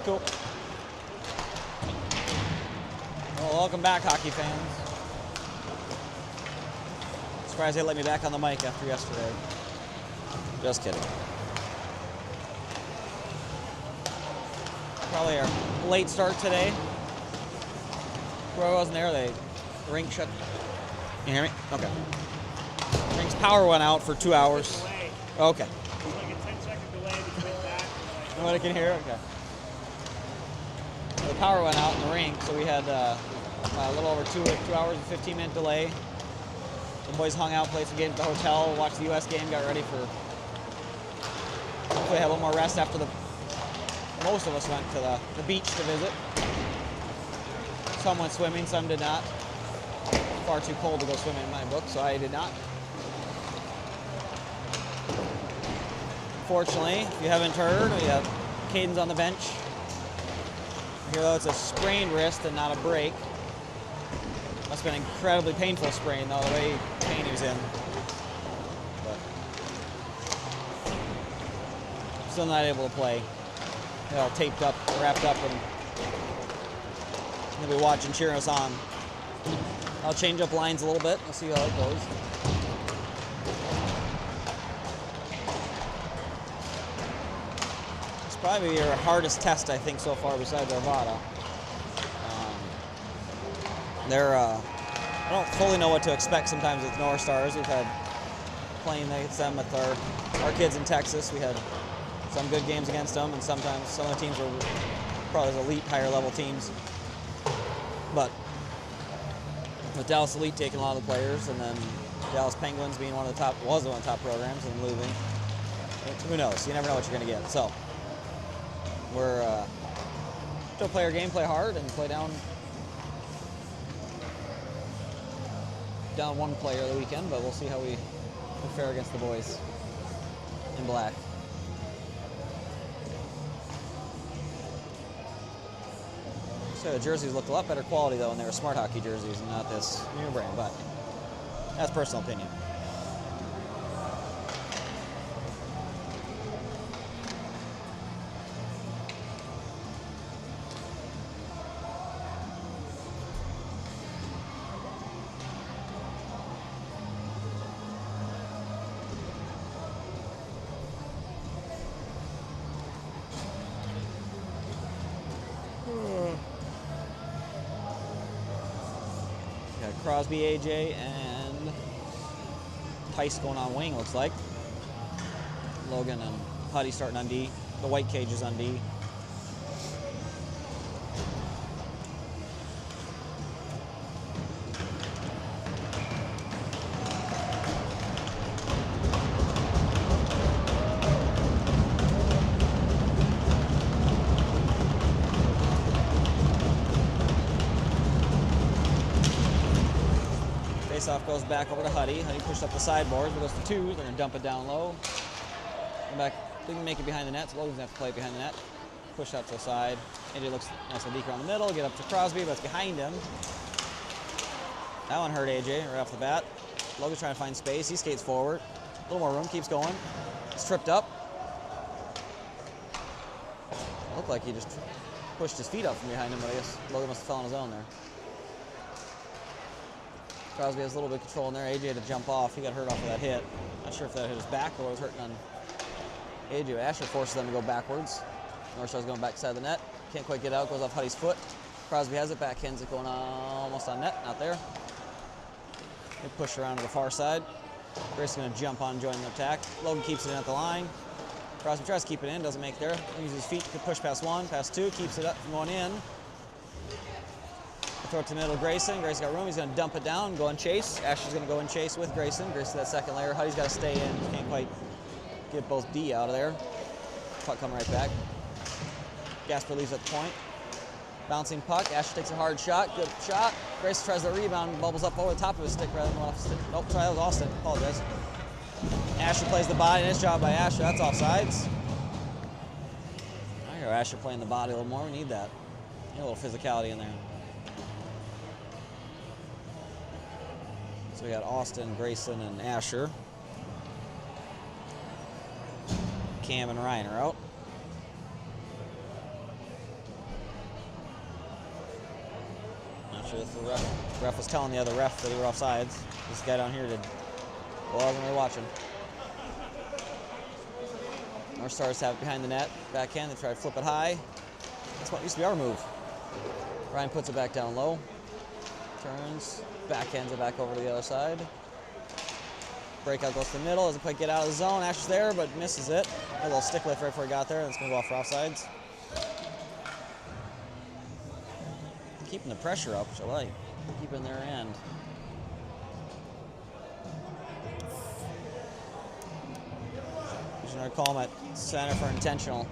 Cool. Well, welcome back, hockey fans. Surprised they let me back on the mic after yesterday. Just kidding. Probably our late start today. Where I wasn't there, the rink shut. You hear me? Okay. Rink's power went out for 2 hours. Okay. It's like a 10-second delay between that. Nobody can hear? Okay. The power went out in the rink, so we had a little over 2 hours and 15-minute delay. The boys hung out, played some games at the hotel, watched the U.S. game, got ready for. Hopefully, had a little more rest after the. Most of us went to the beach to visit. Some went swimming, some did not. Far too cold to go swimming in my book, so I did not. Fortunately, if you haven't heard, we have Caden's on the bench. Here, though, it's a sprained wrist and not a break. Must have been an incredibly painful sprain, though, the way pain he was in. But still not able to play. They're all taped up, wrapped up, and they'll be watching, cheering us on. I'll change up lines a little bit. We'll see how it goes. It's probably your hardest test, I think, so far, besides Arvada. I don't fully know what to expect sometimes with North Stars. We've had playing against them with our kids in Texas. We had some good games against them, and sometimes some of the teams were probably elite, higher level teams. But with Dallas Elite taking a lot of the players, and then Dallas Penguins being was one of the top programs and losing, who knows? You never know what you're going to get. So we're still play our game, play hard, and play down one player the weekend, but we'll see how we fare against the boys in black. So the jerseys looked a lot better quality, though, when they were Smart Hockey jerseys and not this new brand, but that's personal opinion. Crosby, AJ, and Tice going on wing, looks like. Logan and Putty starting on D. The white cage is on D. Faceoff goes back over to Huddy. Huddy pushed up the sideboards, but goes to twos. They're going to dump it down low. Come back, didn't make it behind the net, so Logan's going to have to play it behind the net. Push out to the side. AJ looks nice and deep around the middle. Get up to Crosby, but it's behind him. That one hurt AJ right off the bat. Logan's trying to find space. He skates forward. A little more room, keeps going. He's tripped up. Looked like he just pushed his feet up from behind him, but I guess Logan must have fell on his own there. Crosby has a little bit of control in there. AJ had to jump off. He got hurt off of that hit. Not sure if that hit his back or was hurting on AJ. Asher forces them to go backwards. North Star's going back side of the net. Can't quite get out. Goes off Huddy's foot. Crosby has it. Backhands it going almost on net. Not there. They push around to the far side. Grace is going to jump on, join the attack. Logan keeps it in at the line. Crosby tries to keep it in. Doesn't make there. Uses his feet to push past one, past two. Keeps it up from going in. Throw it to the middle of Grayson. Grayson got room. He's going to dump it down, go and chase. Ashley's going to go and chase with Grayson. Grayson that second layer. Huddy's got to stay in. Can't quite get both D out of there. Puck coming right back. Gasper leaves at the point. Bouncing puck. Ashley takes a hard shot. Good shot. Grayson tries the rebound. Bubbles up over the top of his stick rather than off the stick. Nope, sorry, that was Austin. Apologize. Ashley plays the body. Nice job by Ashley. That's offsides. I hear Ashley playing the body a little more. We need that. Need a little physicality in there. So we got Austin, Grayson, and Asher. Cam and Ryan are out. Actually, if the ref was telling the other ref that he were offsides, this guy down here wasn't really watching. North Stars have it behind the net. Backhand, they try to flip it high. That's what used to be our move. Ryan puts it back down low. Turns, backhands it back over to the other side. Breakout goes to the middle, doesn't quite get out of the zone. Ash is there, but misses it. A little stick lift right before he got there, and it's going to go off for offsides. Keeping the pressure up, which I like. Keeping their end. He's going to call him at center for intentional.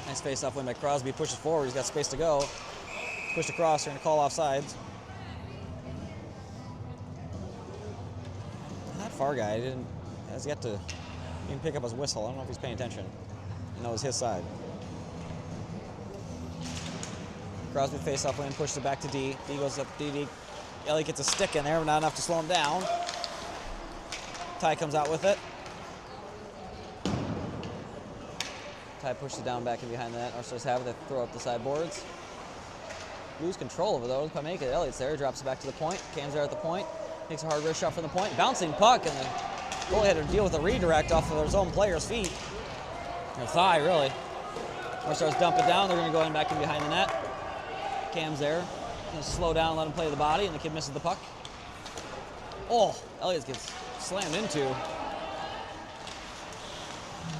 Nice face-off win by Crosby. Pushes forward. He's got space to go. Pushed across. They're going to call offsides. That far guy has yet to even pick up his whistle. I don't know if he's paying attention. And that was his side. Crosby face-off win. Pushes it back to D. D goes up to D. Elliott gets a stick in there, but not enough to slow him down. Ty comes out with it. Ty pushes it down back and behind the net. Our Stars have it. They throw up the sideboards. Lose control over those. Make it. Elliott's there. Drops it back to the point. Cam's there at the point. Makes a hard wrist shot from the point. Bouncing puck, and the goalie had to deal with a redirect off of his own player's feet. Or thigh, really. Our Stars dump it down. They're going to go in back in behind the net. Cam's there. Going to slow down, let him play the body, and the kid misses the puck. Oh, Elliott gets slammed into.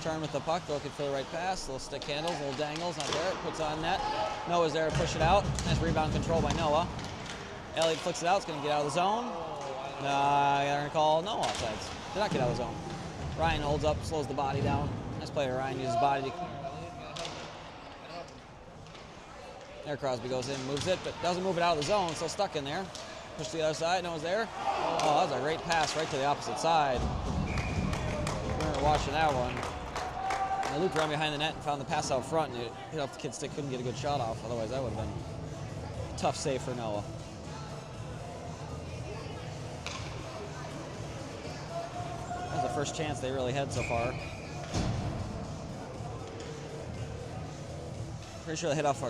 Turn with the puck, looking for the right pass. Little stick handles, little dangles, not there. Puts on net. Noah's there to push it out. Nice rebound control by Noah. Elliott flicks it out. It's going to get out of the zone. They're going to call no offsides. Did not get out of the zone. Ryan holds up, slows the body down. Nice play. Ryan uses his body to. There Crosby goes in, moves it, but doesn't move it out of the zone, so stuck in there. Push to the other side, Noah's there. Oh, that was a great pass right to the opposite side. We were watching that one. And they looped around behind the net and found the pass out front, and it hit off the kid's stick, couldn't get a good shot off. Otherwise, that would have been a tough save for Noah. That was the first chance they really had so far. Pretty sure they hit off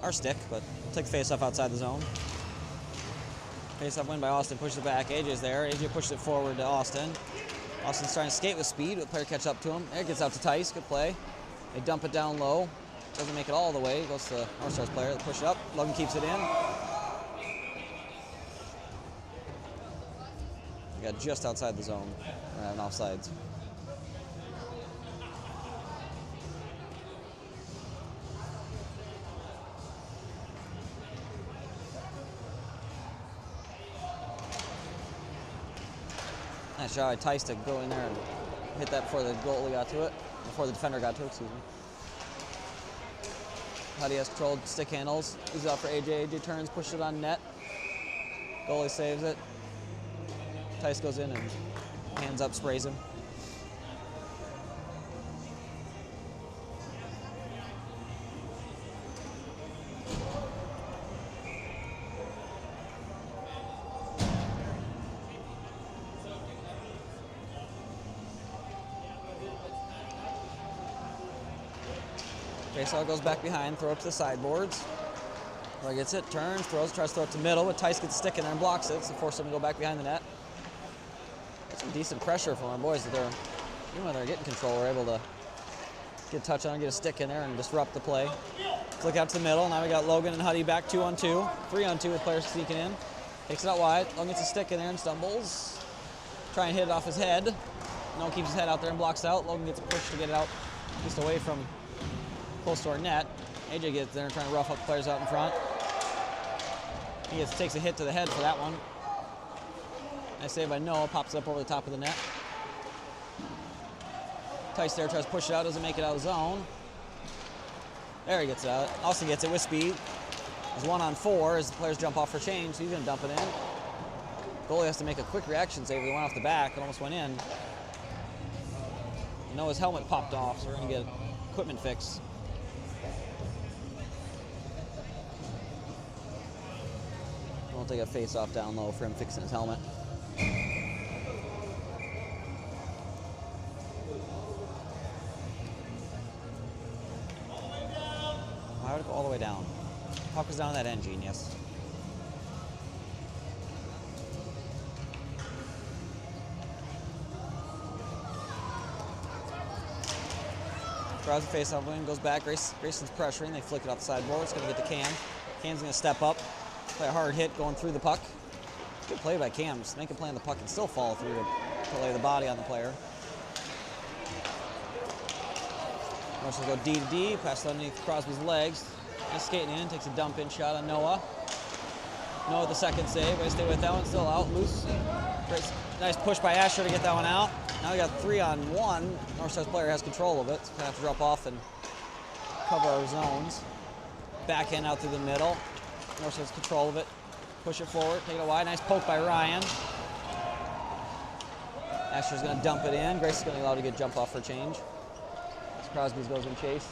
our stick, but take the face-off outside the zone. Face-off win by Austin, pushes it back. AJ's there. AJ pushes it forward to Austin. Austin's trying to skate with speed, but the player catch up to him. There gets out to Tice, good play. They dump it down low. Doesn't make it all the way. It goes to the North Stars player. They push it up. Logan keeps it in. We got just outside the zone. We're having offsides. Nice shot by Tice to go in there and hit that before the goalie got to it. Before the defender got to it, excuse me. Huddy has controlled stick handles. He's out for AJ. AJ turns, pushes it on net. Goalie saves it. Tice goes in and hands up, sprays him. Faceoff goes back behind, throw it to the sideboards. Roy gets it, turns, throws, tries to throw it to middle, but Tice gets a stick in there and blocks it, so force them to go back behind the net. Get some decent pressure from our boys that they're, even when they're getting control, we're able to get a touch on, get a stick in there and disrupt the play. Flick out to the middle, now we got Logan and Huddy back 2-on-2, 3-on-2 with players sneaking in. Takes it out wide, Logan gets a stick in there and stumbles. Try and hit it off his head. No one keeps his head out there and blocks it out. Logan gets a push to get it out, just away from close to our net. AJ gets there and trying to rough up players out in front. He takes a hit to the head for that one. Nice save by Noah, pops it up over the top of the net. Tice there, tries to push it out, doesn't make it out of the zone. There he gets it out. Austin gets it with speed. There's 1-on-4 as the players jump off for change, so he's gonna dump it in. Goalie has to make a quick reaction save. He went off the back, it almost went in. Noah's helmet popped off, so we're gonna get equipment fix. We'll take a face-off down low for him fixing his helmet. way down. Puck was down to that end, genius. Grabs the face-off win, goes back. Grayson's pressuring. They flick it off the sideboard. It's going to get to Cam. Cam's going to step up, play a hard hit going through the puck. Good play by Cam. Just make a play on the puck and still follow through to lay the body on the player. Rush will go D to D, pass it underneath Crosby's legs. Just skating in, takes a dump in shot on Noah. Noah with the second save. Way to stay with that one, still out, loose. Great, nice push by Asher to get that one out. Now we got 3-on-1. Northside's player has control of it, so we have to drop off and cover our zones. Backhand out through the middle. Northside's control of it. Push it forward, take it wide. Nice poke by Ryan. Asher's going to dump it in. Grace is going to be allowed to get jump off for change. As Crosby's goes in chase.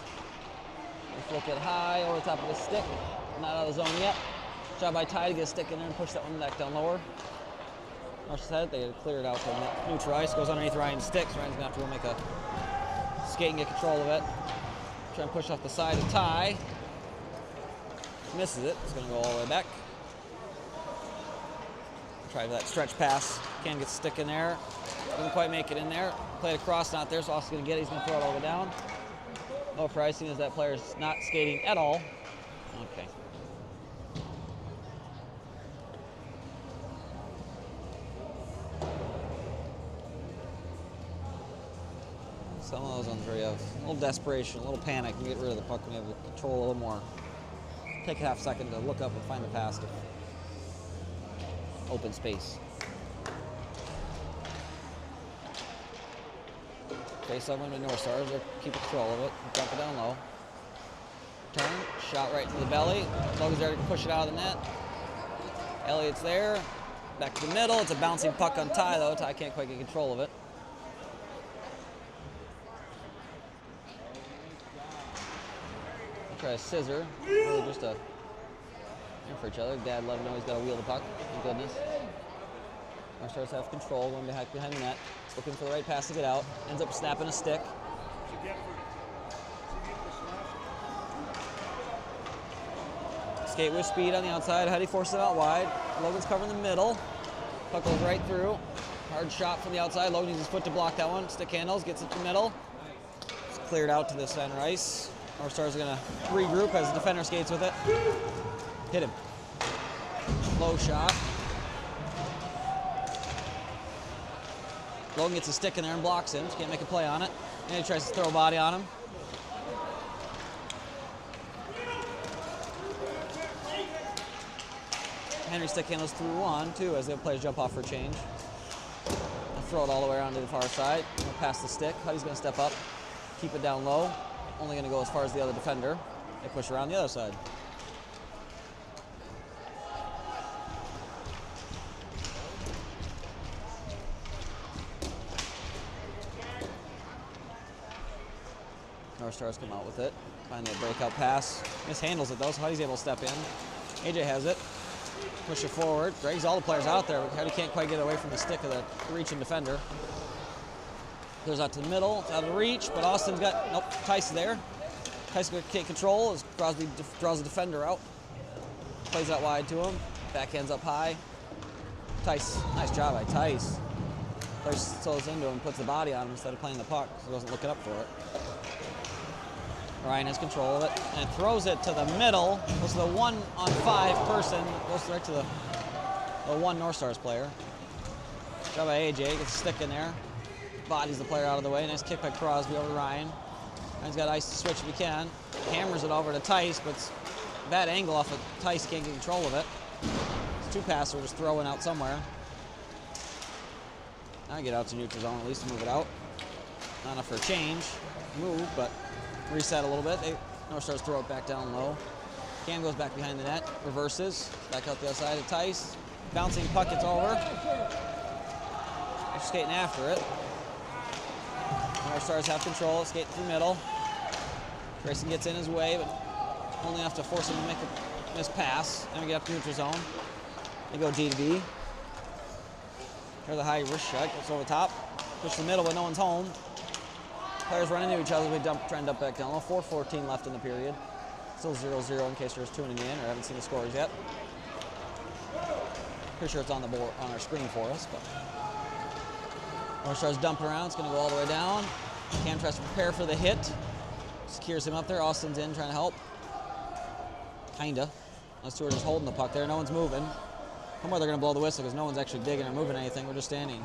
They flick it high over the top of the stick. Not out of the zone yet. Job by Ty to get a stick in there and push that one back down lower. Northside, they clear it out to neutral ice. Goes underneath Ryan's sticks. Ryan's going to have to go make a skate and get control of it. Try and push off the side of Ty. Misses it. It's going to go all the way back. Try that stretch pass. Can't get the stick in there. Doesn't quite make it in there. Play it across, not there, so Austin's going to get it. He's going to throw it all the way down. No pricing as that player's not skating at all. Okay. Some of those ones where you have a little desperation, a little panic, and get rid of the puck when you have control a little more. Take a half second to look up and find the pass to open space. Face up into North Stars, they're keeping control of it. Dump it down low. Turn, shot right to the belly. Logan's there to push it out of the net. Elliott's there. Back to the middle. It's a bouncing puck on Ty though. Ty can't quite get control of it. Try a scissor. Really just a in for each other. Dad let him know he's got to wheel the puck. Thank goodness. Our Stars have control, going behind the net. Looking for the right pass to get out. Ends up snapping a stick. Skate with speed on the outside. Huddy forces it out wide. Logan's covering the middle. Puck goes right through. Hard shot from the outside. Logan uses his foot to block that one. Stick handles, gets it to the middle. It's cleared out to the center ice. Our Stars are going to regroup as the defender skates with it. Hit him. Low shot. Logan gets a stick in there and blocks him. Just can't make a play on it. And he tries to throw a body on him. Henry stick handles through 1-2 as the players jump off for change. They'll throw it all the way around to the far side. Pass the stick. Huddy's going to step up, keep it down low. Only going to go as far as the other defender. They push around the other side. North Stars come out with it. Find that breakout pass. Mishandles it though, so Huddy's able to step in. AJ has it. Push it forward. Drags all the players out there. Huddy can't quite get away from the stick of the reaching defender. Goes out to the middle. It's out of reach, but Austin's got, nope, Tyson there. Tyson can't control as Crosby draws the defender out. Plays out wide to him. Backhands up high. Tice, nice job by Tice. Player slows into him, puts the body on him instead of playing the puck, so he wasn't looking up for it. Ryan has control of it and throws it to the middle. Goes to the 1-on-5 person. Goes right to the one North Stars player. Job by AJ, gets a stick in there. Bodies the player out of the way. Nice kick by Crosby over to Ryan. Ryan's got ice to switch if he can. Hammers it over to Tice, but it's a bad angle off of Tice, can't get control of it. It's two passes, just throwing out somewhere. Now get out to neutral zone, at least to move it out. Not enough for a change. Move, but reset a little bit. North Stars throw it back down low. Cam goes back behind the net, reverses, back out the other side of Tice. Bouncing puck, it's over. They're skating after it. North Stars have control, skating through middle. Grayson gets in his way, but only enough to force him to make a missed pass. Then we get up to neutral zone. They go D to D. Here's the high wrist shot, goes over the top. Push the middle, but no one's home. Players run into each other. We try and dump back down. 4:14 left in the period. Still 0-0 in case you're just tuning in or haven't seen the scores yet. Pretty sure it's on the board on our screen for us, but North Star's dumping around. It's going to go all the way down. Cam tries to prepare for the hit. Secures him up there. Austin's in trying to help. Kinda. Those two are just holding the puck there. No one's moving. Somewhere they're going to blow the whistle because no one's actually digging or moving anything. We're just standing.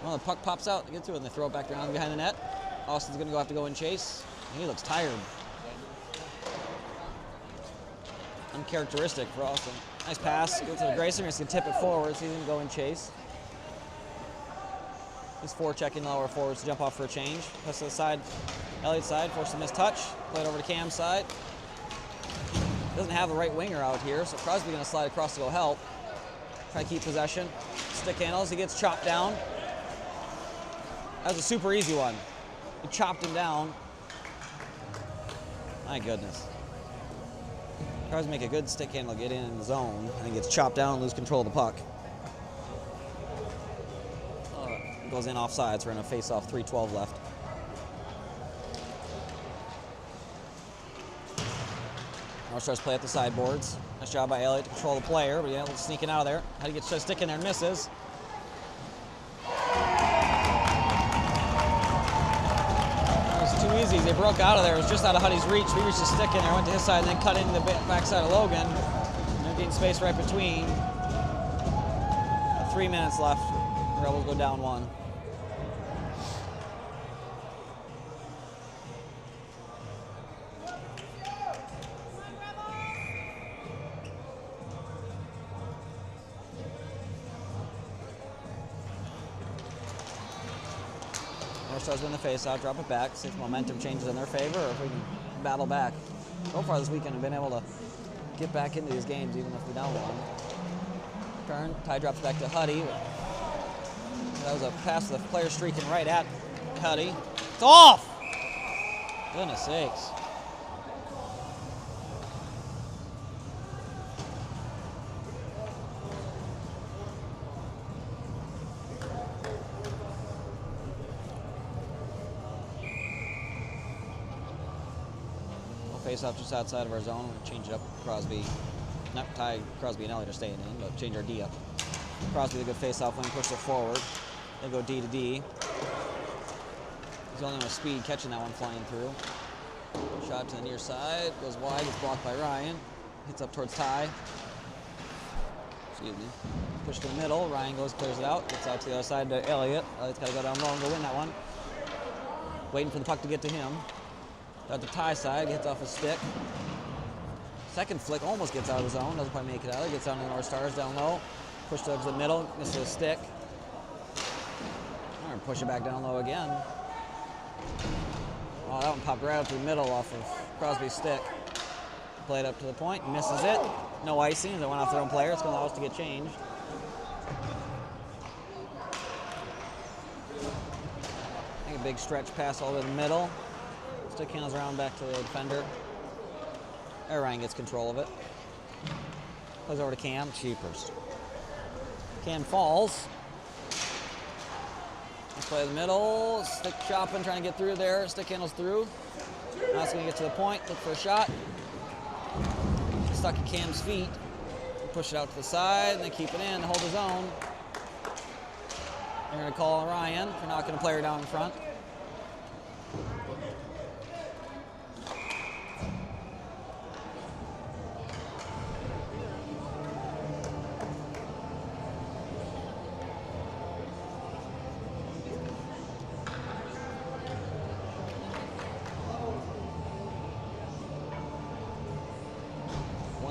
Well, the puck pops out. They get to it and they throw it back around behind the net. Austin's going to have to go and chase. He looks tired. Uncharacteristic for Austin. Nice pass. Go to the Grayson. He's going to tip it forward so he can go and chase. He's forechecking lower forwards to jump off for a change. Pass to the side, Elliott's side, forced a missed touch. Play it over to Cam's side. Doesn't have the right winger out here, so Crosby going to slide across to go help. Try to keep possession. Stick handles. He gets chopped down. That was a super easy one. He chopped him down. My goodness. Tries to make a good stick handle, get in the zone, and then gets chopped down and lose control of the puck. Goes in offsides. We're in a face-off, 3:12 left. North Stars play at the sideboards. Nice job by Elliott to control the player, but yeah, sneaking out of there. How do you get a stick in there and misses? Too easy. They broke out of there. It was just out of Huddy's reach. We reached the stick in there, went to his side, and then cut into the backside of Logan. And they're getting space right between. 3 minutes left. The Rebels go down 1. North Stars win the face-off, drop it back, see if momentum changes in their favor or if we can battle back. So far this weekend, we've been able to get back into these games even if we're down 1. Turn, Ty drops back to Huddy. That was a pass with the player streaking right at Huddy. It's off! Goodness sakes. Face off just outside of our zone. We'll change it up. Crosby, not Ty, Crosby and Elliott are staying in, but change our D up. Crosby, the good face off when push it forward. They go D to D. He's only with speed catching that one flying through. Shot to the near side, goes wide, gets blocked by Ryan. Hits up towards Ty. Excuse me. Push to the middle. Ryan goes, clears it out, gets out to the other side to Elliott. Elliott's got to go down low and go win that one. Waiting for the puck to get to him. At the Ty side, gets off his stick. Second flick almost gets out of the zone, doesn't quite make it out. Gets down to the North Stars down low. Push to the middle, misses his stick. All right, push it back down low again. Oh, that one popped right up to the middle off of Crosby's stick. Played up to the point, misses it. No icing, they went off their own player. It's going to allow us to get changed. I think a big stretch pass all the way to the middle. Stick handles around back to the defender. There, Ryan gets control of it. Plays over to Cam. Cheapers. Cam falls. Let's play the middle. Stick chopping, trying to get through there. Stick handles through. Now it's going to get to the point. Look for a shot. Stuck at Cam's feet. Push it out to the side, and then keep it in to hold his own. They're going to call Ryan for knocking a player down in front.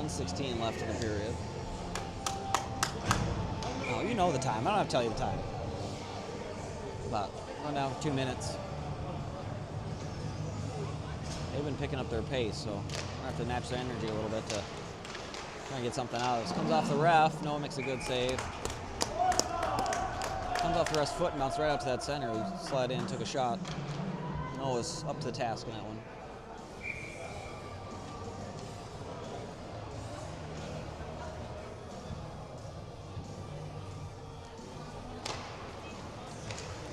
.16 left in the period. Oh, you know the time. I don't have to tell you the time. About run down for 2 minutes. They've been picking up their pace, so I have to match their energy a little bit to try and get something out of this. Comes off the ref. Noah makes a good save. Comes off the ref's foot and bounced right out to that center. He slid in, took a shot. Noah's up to the task in that one.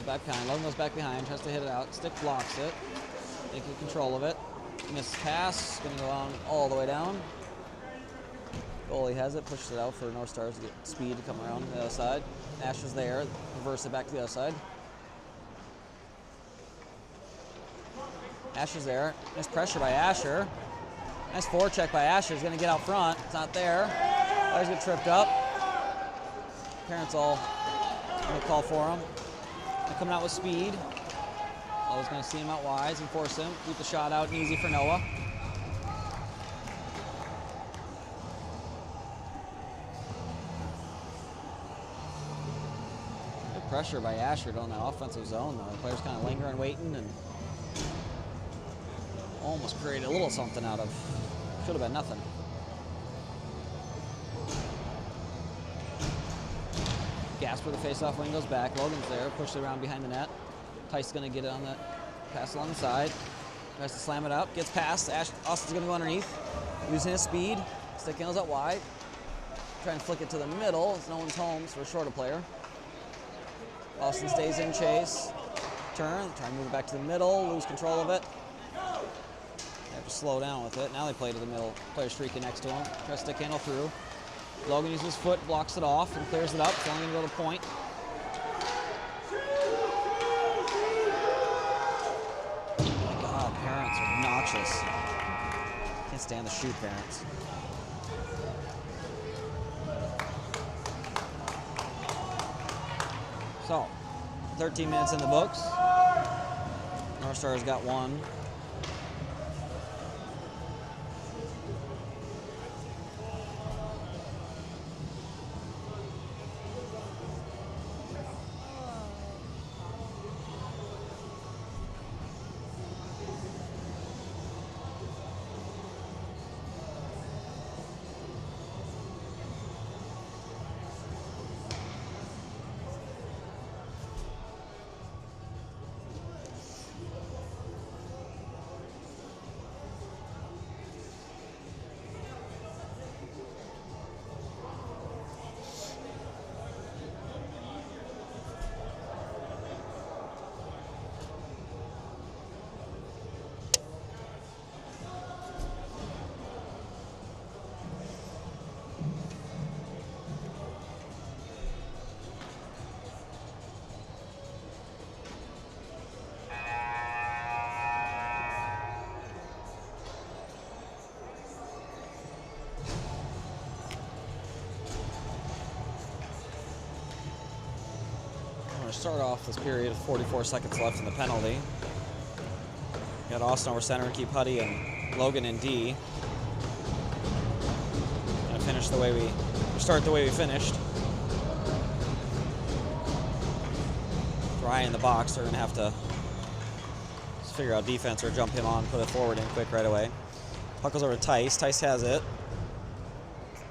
Back behind. Logan goes back behind, tries to hit it out. Stick blocks it. taking control of it. Missed pass, gonna go on all the way down. Goalie has it, pushes it out for North Stars to get speed to come around the other side. Asher's there, reverse it back to the other side. Asher's there, nice pressure by Asher. Nice forecheck by Asher, he's gonna get out front, it's not there. Players get tripped up. Parents all gonna call for him. They're coming out with speed. Noah's gonna see him out wide and force him. Keep the shot out and easy for Noah. Good pressure by Asher on that offensive zone though. The players kind of lingering, waiting, and almost created a little something out of, should have been nothing. Gasper, the face-off wing, goes back. Logan's there, pushes it around behind the net. Tice's gonna get it on that pass along the side. Tries to slam it up, gets past. Austin's gonna go underneath, using his speed. Stick handles out wide. Try and flick it to the middle. It's no one's home, so for a shorter player. Austin stays in chase. Turn, try and move it back to the middle, lose control of it. They have to slow down with it. Now they play to the middle. Player streaking next to him. Tries to stick handle through. Logan uses his foot, blocks it off, and clears it up. It's only going to go to point. Oh my God, parents are obnoxious. Can't stand the shoot parents. So, 13 minutes in the books. North Stars got one. Start off this period with 44 seconds left in the penalty. Got Austin over center, keep Huddy and Logan in D. Gonna finish the way we start the way we finished. Ryan in the box, they're gonna have to figure out defense or jump him on, put it forward in quick right away. Puck goes over to Tice. Tice has it.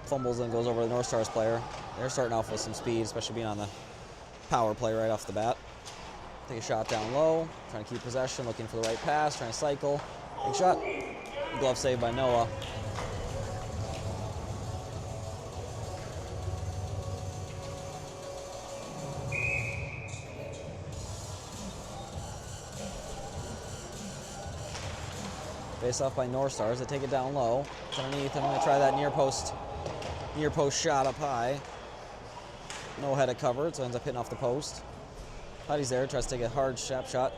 Fumbles and goes over to the North Stars player. They're starting off with some speed, especially being on the power play right off the bat. Take a shot down low, trying to keep possession, looking for the right pass, trying to cycle. Big shot. Glove saved by Noah. Face off by North Stars. They take it down low. It's underneath. I'm going to try that near post shot up high. No head it covered, so ends up hitting off the post. Huddy's there, tries to take a hard slap shot,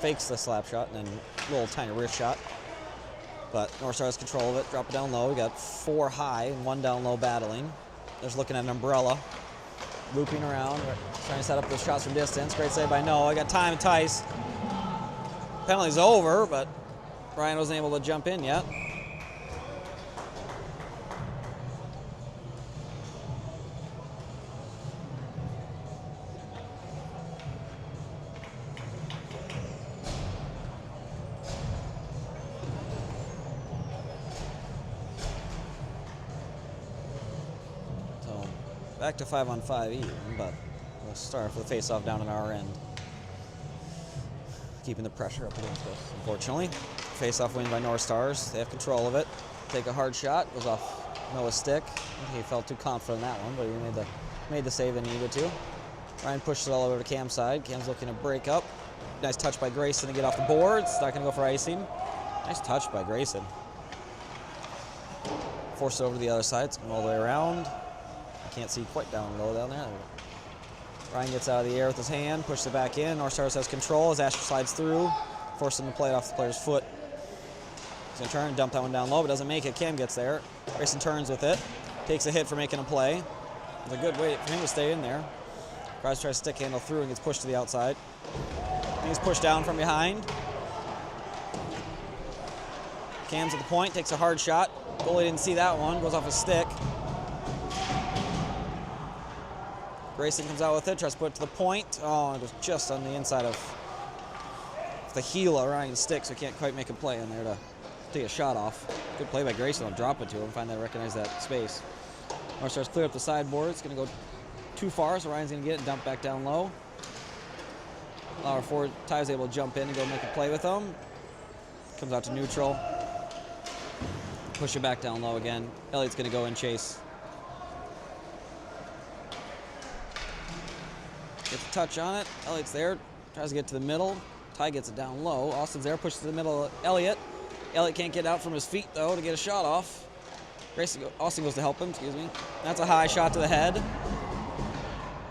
fakes the slap shot, and then a little tiny wrist shot. But North Star has control of it, drop it down low. We got 4 high and 1 down low battling. They're just looking at an umbrella, looping around, trying to set up those shots from distance. Great save by Noah. Got time and Tice. Penalty's over, but Ryan wasn't able to jump in yet. Back to 5-on-5 even, but we'll start with the face-off down on our end. Keeping the pressure up against us, unfortunately. Face-off win by North Stars. They have control of it. Take a hard shot, goes off Noah's stick. He felt too confident in that one, but he made the save that he needed to. Ryan pushes it all over to Cam's side. Cam's looking to break up. Nice touch by Grayson to get off the boards. Not going to go for icing. Nice touch by Grayson. Force it over to the other side. It's going all the way around. I can't see quite down low down there. Ryan gets out of the air with his hand, pushes it back in. North Stars has control as Asher slides through, forcing him to play it off the player's foot. He's going to turn and dump that one down low, but doesn't make it. Cam gets there. Grayson turns with it. Takes a hit for making a play. It's a good way for him to stay in there. Tries to stick handle through and gets pushed to the outside. He's pushed down from behind. Cam's at the point, takes a hard shot. Goalie didn't see that one, goes off his stick. Grayson comes out with it, tries to put it to the point. Oh, it was just on the inside of the heel of Ryan's stick, so he can't quite make a play in there to take a shot off. Good play by Grayson. I'll drop it to him, finally recognize that space. North Stars clear up the sideboard. It's going to go too far, so Ryan's going to get it and dump back down low. Our forward Ty's able to jump in and go make a play with him. Comes out to neutral. Push it back down low again. Elliott's going to go and chase. Gets a touch on it. Elliott's there. Tries to get to the middle. Ty gets it down low. Austin's there. Pushes to the middle of Elliott. Elliott can't get out from his feet, though, to get a shot off. Austin goes to help him. Excuse me. That's a high shot to the head.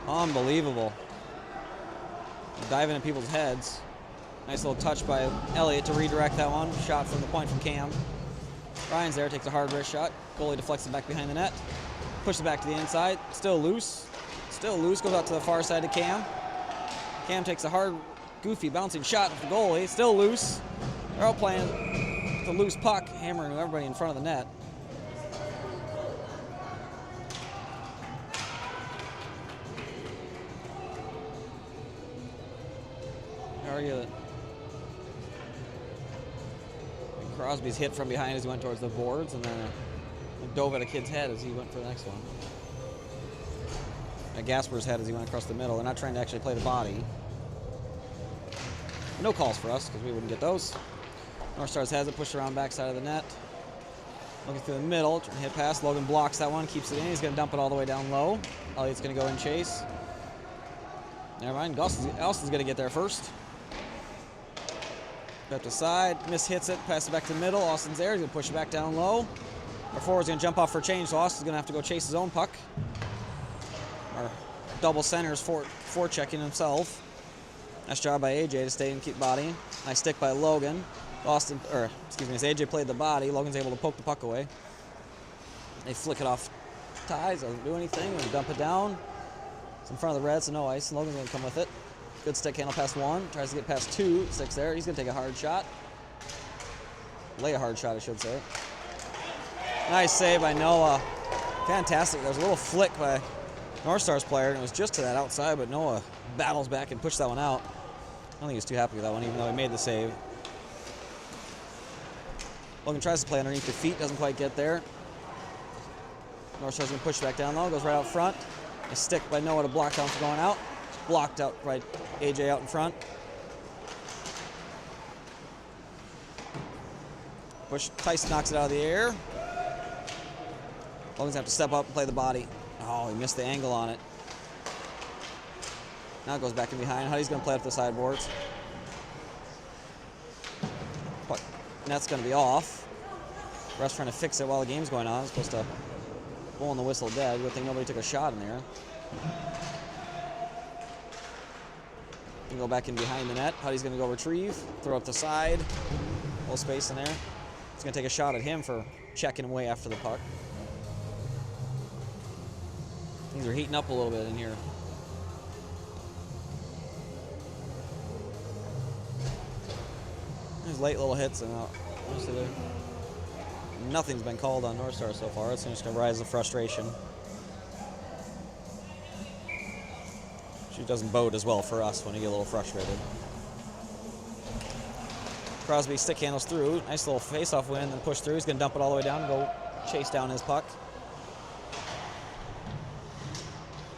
Unbelievable. Diving in people's heads. Nice little touch by Elliott to redirect that one. Shot from the point from Cam. Ryan's there, takes a hard wrist shot. Goalie deflects it back behind the net. Pushes it back to the inside. Still loose. Still loose. Goes out to the far side of Cam. Cam takes a hard, goofy, bouncing shot at the goalie. Still loose. They're all playing the loose puck, hammering everybody in front of the net. Argue that Crosby's hit from behind as he went towards the boards, and then dove at a kid's head as he went for the next one. At Gasper's head as he went across the middle. They're not trying to actually play the body. No calls for us because we wouldn't get those. North Stars has it pushed around backside of the net. Looking through the middle, trying to hit pass. Logan blocks that one, keeps it in. He's going to dump it all the way down low. Elliott's going to go and chase. Never mind. Austin's going to get there first. Up to side, hits it, pass it back to the middle. Austin's there, he's gonna push it back down low. Our forward's gonna jump off for a change, so Austin's gonna have to go chase his own puck. Our double center's forechecking himself. Nice job by AJ to stay and keep bodying. Nice stick by Logan. As AJ played the body, Logan's able to poke the puck away. They flick it off ties, doesn't do anything, we're gonna dump it down. It's in front of the Reds, so no ice, and Logan's gonna come with it. Good stick handle past one. Tries to get past two. Sticks there. He's going to take a hard shot. Lay a hard shot, I should say. Nice save by Noah. Fantastic. There was a little flick by North Stars player, and it was just to that outside, but Noah battles back and pushed that one out. I don't think he was too happy with that one, even though he made the save. Logan tries to play underneath the feet. Doesn't quite get there. North Stars going to push back down low. Goes right out front. A stick by Noah to block down for going out. Blocked out right, AJ out in front. Tyson knocks it out of the air. Logan's gonna have to step up and play the body. Oh, he missed the angle on it. Now it goes back in behind. Huddy's gonna play up the sideboards. But net's gonna be off. Ref's trying to fix it while the game's going on. It's supposed to blow on the whistle dead. Good thing nobody took a shot in there. Can go back in behind the net. Huddy's going to go retrieve, throw up the side. A little space in there. He's going to take a shot at him for checking him way after the puck. Things are heating up a little bit in here. There's late little hits, and honestly, nothing's been called on North Star so far. It's just going to rise the frustration. She doesn't bode as well for us when you get a little frustrated. Crosby stick handles through. Nice little face-off win, then push through. He's going to dump it all the way down and go chase down his puck.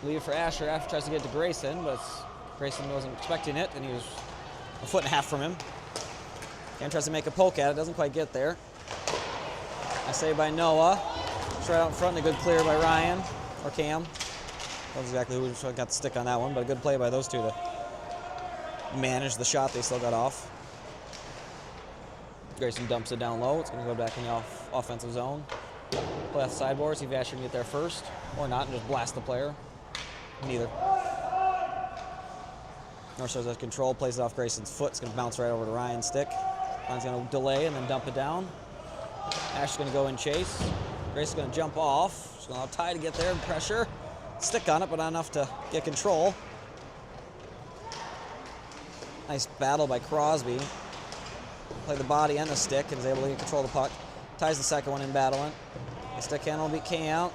Leave it for Asher. Asher tries to get to Grayson, but Grayson wasn't expecting it, and he was a foot and a half from him. Cam tries to make a poke at it. Doesn't quite get there. I say by Noah. It's right out in front, and a good clear by Ryan or Cam. That was exactly who got the stick on that one, but a good play by those two to manage the shot they still got off. Grayson dumps it down low. It's going to go back in the offensive zone. Play off the sideboard, see if Asher can get there first, or not, and just blast the player. Neither. North Stars has control, plays it off Grayson's foot. It's going to bounce right over to Ryan's stick. Ryan's going to delay and then dump it down. Asher's going to go and chase. Grayson's going to jump off. She's going to allow Ty to get there and pressure. Stick on it, but not enough to get control. Nice battle by Crosby. Played the body and the stick and is able to get control of the puck. Ties the second one in battling. The stick handle beat Cam.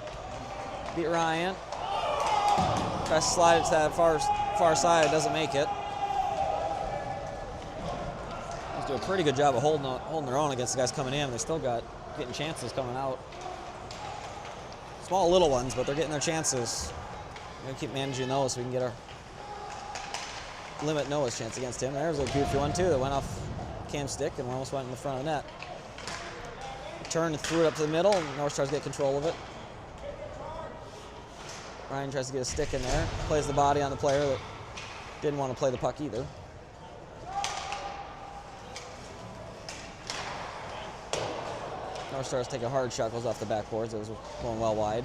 Beat Ryan. Tries to slide it to that far side, doesn't make it. He's doing a pretty good job of holding their own against the guys coming in. They still got getting chances coming out. Small little ones, but they're getting their chances. We're gonna keep managing those so we can get our limit Noah's chance against him. There's a goofy one too that went off Cam's stick and almost went in the front of the net. Turned and threw it up to the middle, and North Stars get control of it. Ryan tries to get a stick in there, plays the body on the player that didn't want to play the puck either. North Stars take a hard shot, goes off the backboards. It was going well wide.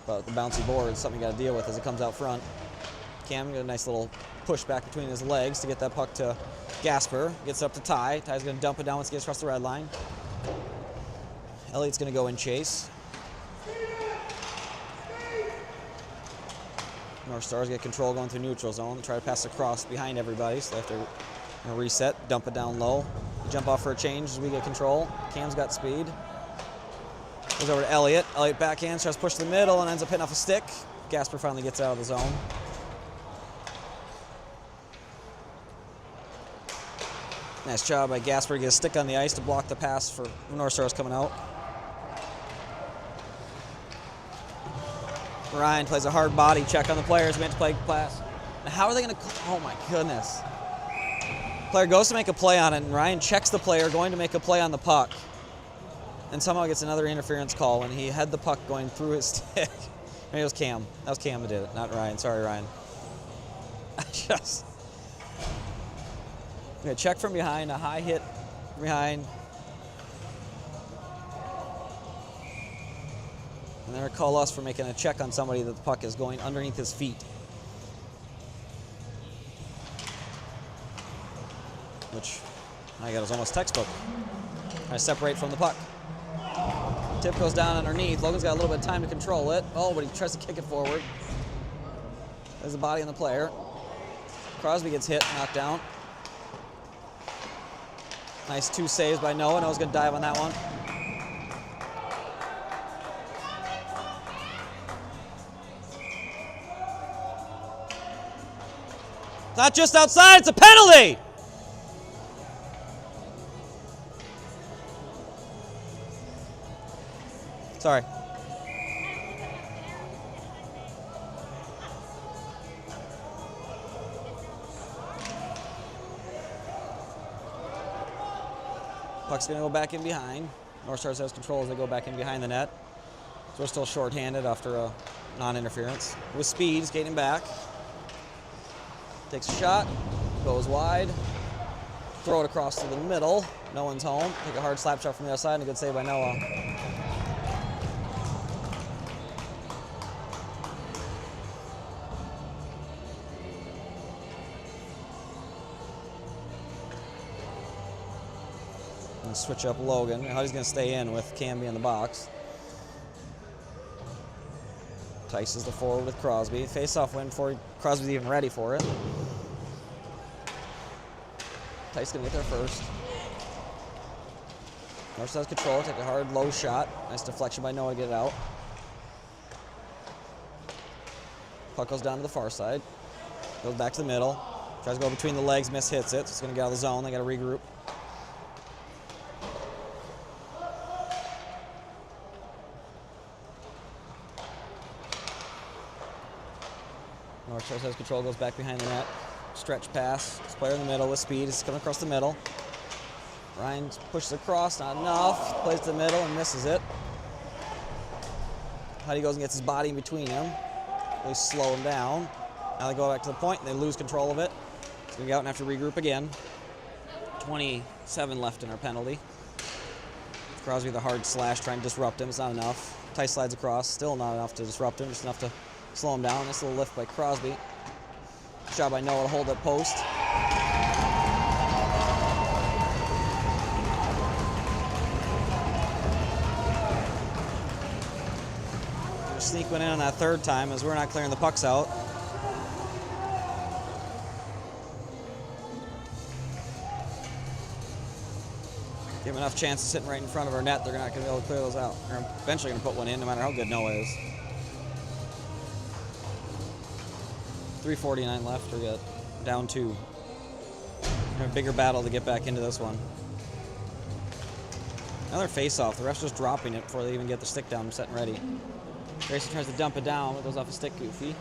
But the bouncy board is something you got to deal with as it comes out front. Cam got a nice little push back between his legs to get that puck to Gasper. Gets it up to Ty. Ty's going to dump it down once he gets across the red line. Elliott's going to go and chase. North Stars get control going through neutral zone. Try to pass across behind everybody, so they have to reset, dump it down low. Jump off for a change as we get control. Cam's got speed. Goes over to Elliott. Elliott backhands, tries to push to the middle and ends up hitting off a stick. Gasper finally gets out of the zone. Nice job by Gasper to get a stick on the ice to block the pass for North Stars coming out. Ryan plays a hard body check on the players meant to play pass. Now how are they going to? Oh my goodness! Player goes to make a play on it, and Ryan checks the player going to make a play on the puck, and somehow gets another interference call when he had the puck going through his stick. Maybe it was Cam. That was Cam that did it, not Ryan. Sorry, Ryan. Okay, check from behind, a high hit from behind. And they're going to call us for making a check on somebody that the puck is going underneath his feet. Which, I got, was almost textbook. I separate from the puck. Tip goes down underneath. Logan's got a little bit of time to control it. Oh, but he tries to kick it forward. There's the body on the player. Crosby gets hit, knocked down. Nice 2 saves by Noah. Noah's going to dive on that one. Not just outside, it's a penalty! Sorry. Puck's going to go back in behind. North Stars has control as they go back in behind the net. So we're still shorthanded after a non-interference. With speed, skating back. Takes a shot, goes wide, throw it across to the middle. No one's home. Take a hard slap shot from the other side and a good save by Noah. And switch up Logan. How he's going to stay in with Camby in the box. Tices the forward with Crosby. Face-off win before Crosby's even ready for it. Tice gonna get there first. North Stars control, take a hard low shot. Nice deflection by Noah to get it out. Puck goes down to the far side. Goes back to the middle. Tries to go between the legs, hits it. It's gonna get out of the zone. They gotta regroup. North Stars has control, goes back behind the net. Stretch pass. This player in the middle with speed. He's coming across the middle. Ryan pushes across, not enough. Plays to the middle and misses it. Huddy goes and gets his body in between him. They slow him down. Now they go back to the point and they lose control of it. So we go out and have to regroup again. 27 left in our penalty. Crosby with a hard slash, trying to disrupt him. It's not enough. Tice slides across. Still not enough to disrupt him. Just enough to slow him down. Nice little lift by Crosby. Shot by Noah to hold that post. Sneak went in on that third time as we're not clearing the pucks out. Give them enough chances sitting right in front of our net, they're not going to be able to clear those out. They're eventually going to put one in no matter how good Noah is. 3:49 left, we're good. Down 2. We have a bigger battle to get back into this one. Another face-off. The ref's just dropping it before they even get the stick down, set and ready. Grayson tries to dump it down, but it goes off a stick goofy.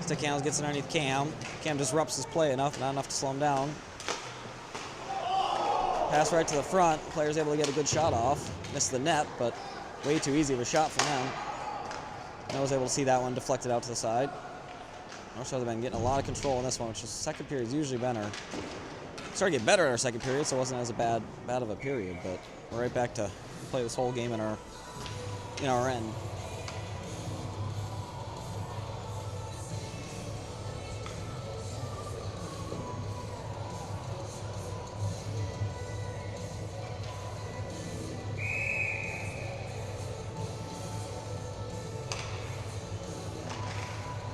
Stick handles, gets it underneath Cam. Cam disrupts his play enough, not enough to slow him down. Pass right to the front. Player's able to get a good shot off. Missed the net, but way too easy of a shot for them. Noah's able to see that one deflected out to the side. North Stars have been getting a lot of control in this one, which is second period's usually been our started to get better in our second period, so it wasn't as bad of a period, but we're right back to play this whole game in our end.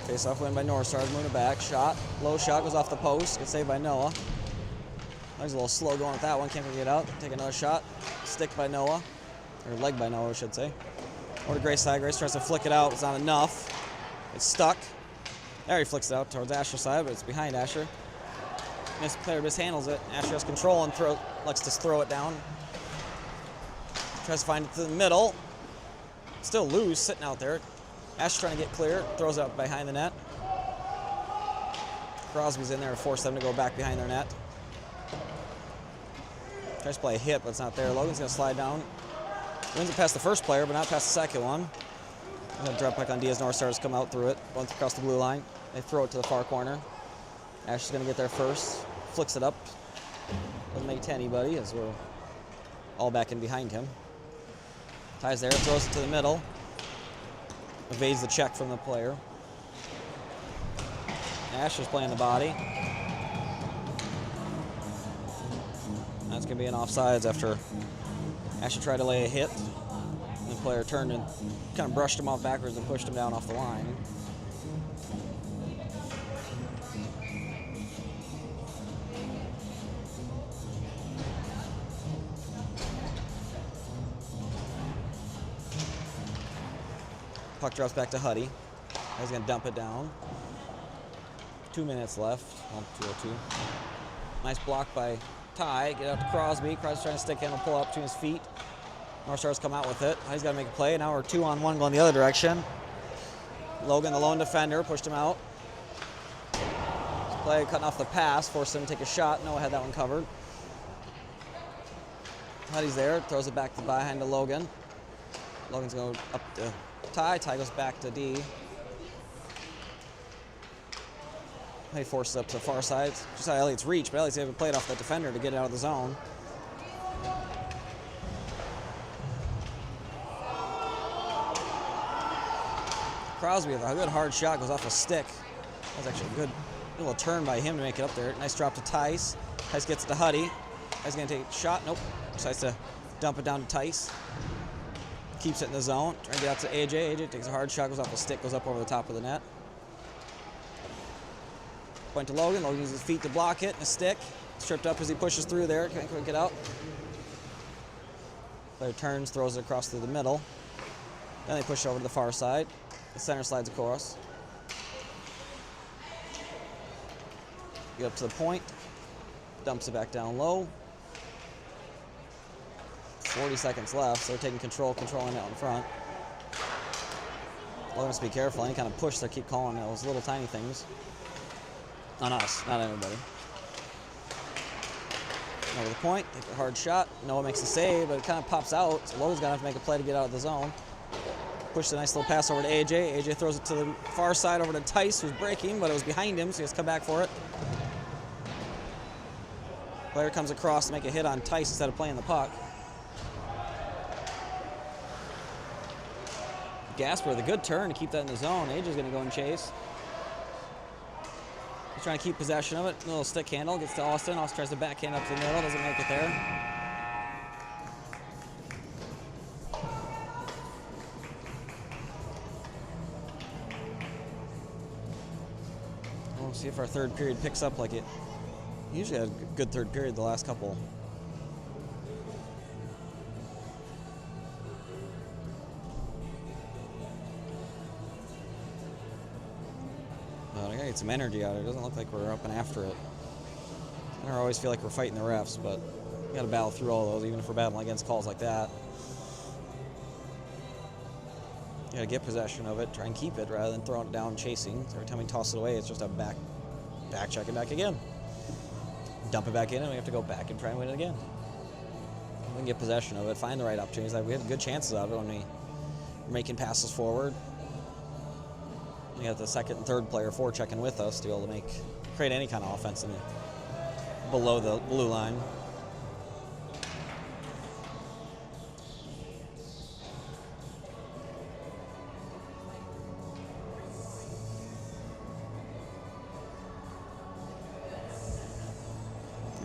Face-off win by North Stars, moving it back. Shot, low shot, goes off the post. Gets saved by Noah. He's a little slow going with that one. Can't get out. Take another shot. Stick by Noah. Or leg by Noah, I should say. Over to Grace side. Grace tries to flick it out. It's not enough. It's stuck. There he flicks it out towards Asher's side, but it's behind Asher. Player mishandles it. Asher has control and likes to throw it down. Tries to find it to the middle. Still loose, sitting out there. Asher trying to get clear, throws it up behind the net. Crosby's in there to force them to go back behind their net. Tries to play a hit, but it's not there. Logan's going to slide down. Wins it past the first player, but not past the second one. And drop back on Diaz. North Stars come out through it, once across the blue line. They throw it to the far corner. Asher's going to get there first. Flicks it up. Doesn't make it to anybody as we're all back in behind him. Ties there, throws it to the middle. Evades the check from the player. Asher's playing the body. That's going to be an offsides after Asher tried to lay a hit. And the player turned and kind of brushed him off backwards and pushed him down off the line. Puck drops back to Huddy. He's going to dump it down. 2 minutes left. 2:02. Nice block by Ty. Get out to Crosby. Crosby's trying to stick in and pull up between his feet. North Stars come out with it. He's got to make a play. Now we're 2-on-1 going the other direction. Logan, the lone defender, pushed him out. Play cutting off the pass, forced him to take a shot. Noah had that one covered. Huddy's there, throws it back to behind to Logan. Logan's going up to Ty. Ty goes back to D. He forces it up to the far side. Just how Elliott's reach, but Elliott's able to play it off that defender to get it out of the zone. Crosby with a good hard shot, goes off a stick. That was actually a good little turn by him to make it up there. Nice drop to Tice. Tice gets it to Huddy. Tice going to take a shot. Nope. Decides to dump it down to Tice. Keeps it in the zone. Trying to get out to AJ. AJ takes a hard shot, goes off a stick, goes up over the top of the net. Point to Logan. Logan uses his feet to block it. And a stick. Stripped up as he pushes through there. Can't quite get out. Player turns, throws it across through the middle. Then they push it over to the far side. The center slides across. Get up to the point. Dumps it back down low. 40 seconds left, so they're taking controlling it out in front. Logan has to be careful. Any kind of push, they keep calling those little tiny things. On us, not everybody. Over the point, take a hard shot. Noah makes a save, but it kind of pops out. So Logan's gonna have to make a play to get out of the zone. Push a nice little pass over to AJ. AJ throws it to the far side over to Tice, who's breaking, but it was behind him, so he has to come back for it. Player comes across to make a hit on Tice instead of playing the puck. Gasper with a good turn to keep that in the zone. AJ's gonna go and chase. He's trying to keep possession of it. A little stick handle, gets to Austin. Austin tries to backhand up to the middle, doesn't make it there. We'll see if our third period picks up like it usually had a good third period the last couple. But I gotta get some energy out of it. It doesn't look like we're up and after it. I don't always feel like we're fighting the refs, but we gotta battle through all those, even if we're battling against calls like that. You gotta get possession of it, try and keep it rather than throwing it down and chasing. So every time we toss it away, it's just a back check it back again. Dump it back in, and we have to go back and try and win it again. We can get possession of it, find the right opportunities. Like we had good chances out of it when we were making passes forward. We got the second and third player forechecking with us to be able to create any kind of offense below the blue line.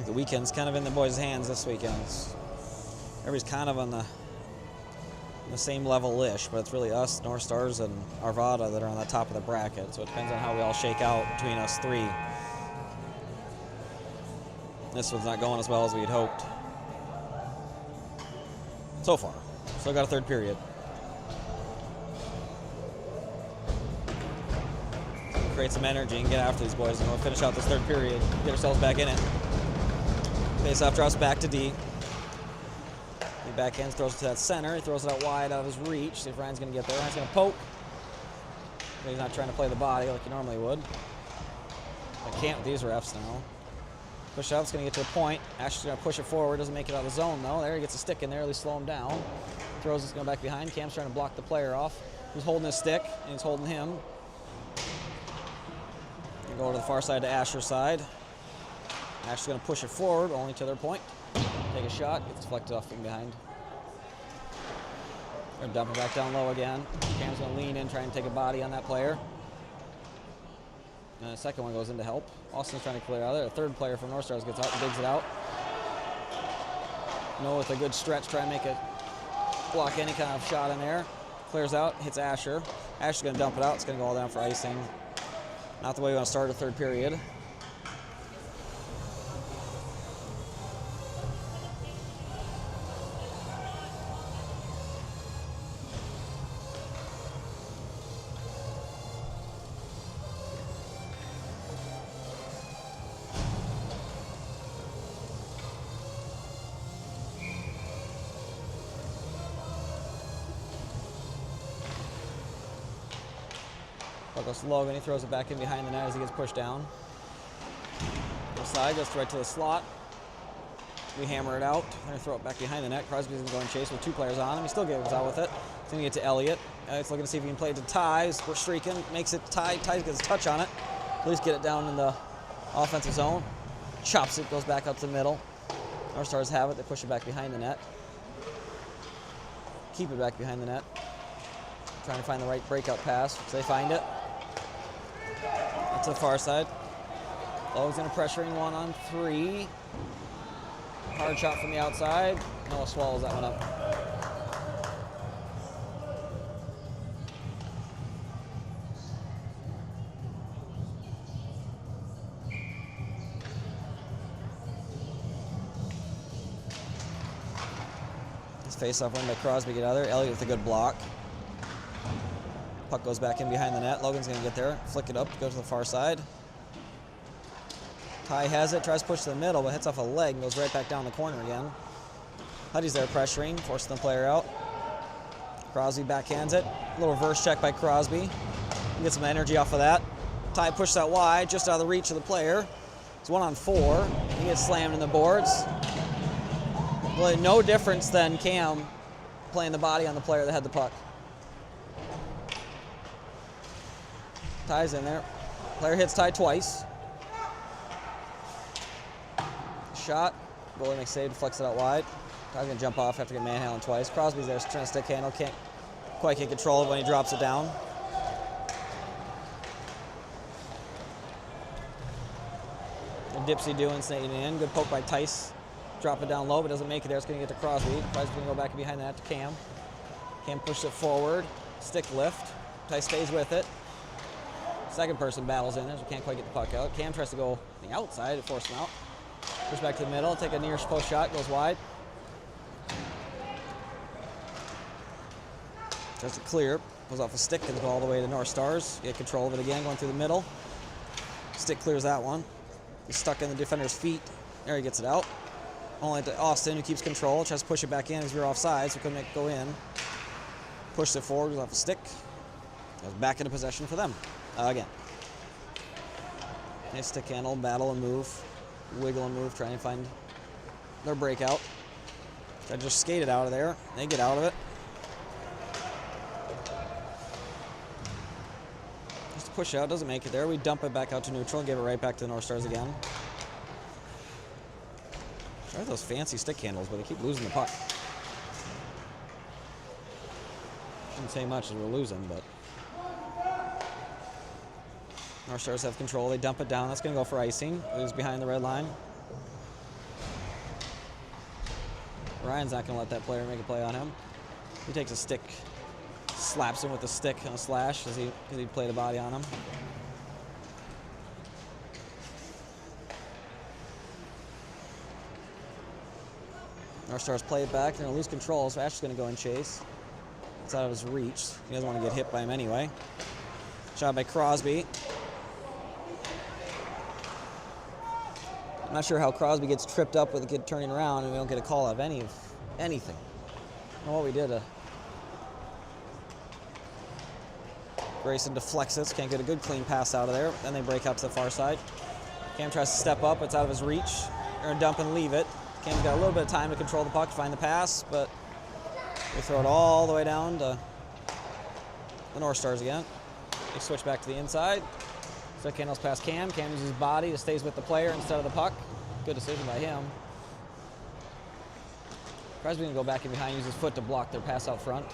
The weekend's kind of in the boys' hands this weekend. Everybody's kind of on the same level-ish, but it's really us, North Stars, and Arvada that are on the top of the bracket. So it depends on how we all shake out between us three. This one's not going as well as we had hoped. So far. Still got a third period. Create some energy and get after these boys, and we'll finish out this third period, get ourselves back in it. Face-off drops back to D. He backhands, throws it to that center. He throws it out wide out of his reach. See if Ryan's going to get there. Ryan's going to poke. But he's not trying to play the body like he normally would. I can't with these refs now. Push out, it's going to get to a point. Asher's going to push it forward. Doesn't make it out of the zone, though. There, he gets a stick in there. At least slow him down. Throws it's going back behind. Cam's trying to block the player off. He's holding his stick, and he's holding him. Go over to the far side to Asher's side. Asher's going to push it forward, only to their point. Take a shot, gets deflected off from behind. They're going to dump it back down low again. Cam's going to lean in, try and take a body on that player. And the second one goes in to help. Austin's trying to clear out there. A third player from North Stars gets out and digs it out. Noah with a good stretch, try and make it block any kind of shot in there. Clears out, hits Asher. Asher's going to dump it out. It's going to go all down for icing. Not the way we want to start a third period. Goes to Logan, he throws it back in behind the net as he gets pushed down. Side goes right to the slot. We hammer it out. They're going to throw it back behind the net. Crosby's going to go and chase with two players on him. He still gets out with it. He's going to get to Elliott. Elliott's looking to see if he can play it to Ty. We're streaking. Makes it Ty. Ty gets a touch on it. At least get it down in the offensive zone. Chops it, goes back up to the middle. North Stars have it. They push it back behind the net. Keep it back behind the net. Trying to find the right breakout pass. So they find it. To the far side. Logan's going to pressure in 1-on-3. Hard shot from the outside. Noah swallows that one up. This face-off win by Crosby, get out of there. Elliott with a good block. Puck goes back in behind the net. Logan's going to get there. Flick it up, go to the far side. Ty has it, tries to push to the middle, but hits off a leg and goes right back down the corner again. Huddy's there pressuring, forcing the player out. Crosby backhands it. A little reverse check by Crosby. Get some energy off of that. Ty pushes out wide, just out of the reach of the player. It's 1-on-4. He gets slammed in the boards. Really no difference than Cam playing the body on the player that had the puck. Ty's in there. Player hits Ty twice. Shot. Goalie makes save, deflects it out wide. Ty's gonna jump off after getting manhandled twice. Crosby's there trying to stick handle. Can't quite get control of it when he drops it down. And Dipsy doing, snaking it in. Good poke by Tice. Drop it down low, but doesn't make it there. It's going to get to Crosby. Crosby's going to go back behind that to Cam. Cam pushes it forward. Stick lift. Tice stays with it. Second person battles in there, so can't quite get the puck out. Cam tries to go on the outside to force him out. Push back to the middle. Take a near post shot. Goes wide. Tries to clear. Goes off a stick and go all the way to North Stars. Get control of it again, going through the middle. Stick clears that one. He's stuck in the defender's feet. There he gets it out. Only to Austin, who keeps control. Tries to push it back in as we were offside, so couldn't make it go in. Pushed it forward, goes off a stick. Goes back into possession for them. Again. Nice stick handle, battle and move. Wiggle and move, trying to find their breakout. Try to just skate it out of there. They get out of it. Just a push out, doesn't make it there. We dump it back out to neutral and give it right back to the North Stars again. Try those fancy stick handles, but they keep losing the puck. Shouldn't say much as we're losing, but North Stars have control. They dump it down. That's going to go for icing. Who's behind the red line? Ryan's not going to let that player make a play on him. He takes a stick, slaps him with a stick and a slash because he played a body on him. North Stars play it back. They're going to lose control, so Ash is going to go and chase. It's out of his reach. He doesn't want to get hit by him anyway. Shot by Crosby. I'm not sure how Crosby gets tripped up with a kid turning around and we don't get a call out of anything. I don't know what we did. Grayson deflects it, so can't get a good clean pass out of there. Then they break out to the far side. Cam tries to step up. It's out of his reach. They're going to dump and leave it. Cam's got a little bit of time to control the puck, find the pass, but they throw it all the way down to the North Stars again. They switch back to the inside. Stick handles past Cam. Cam uses his body to stays with the player instead of the puck. Good decision by him. Crosby's going to go back in behind, use his foot to block their pass out front.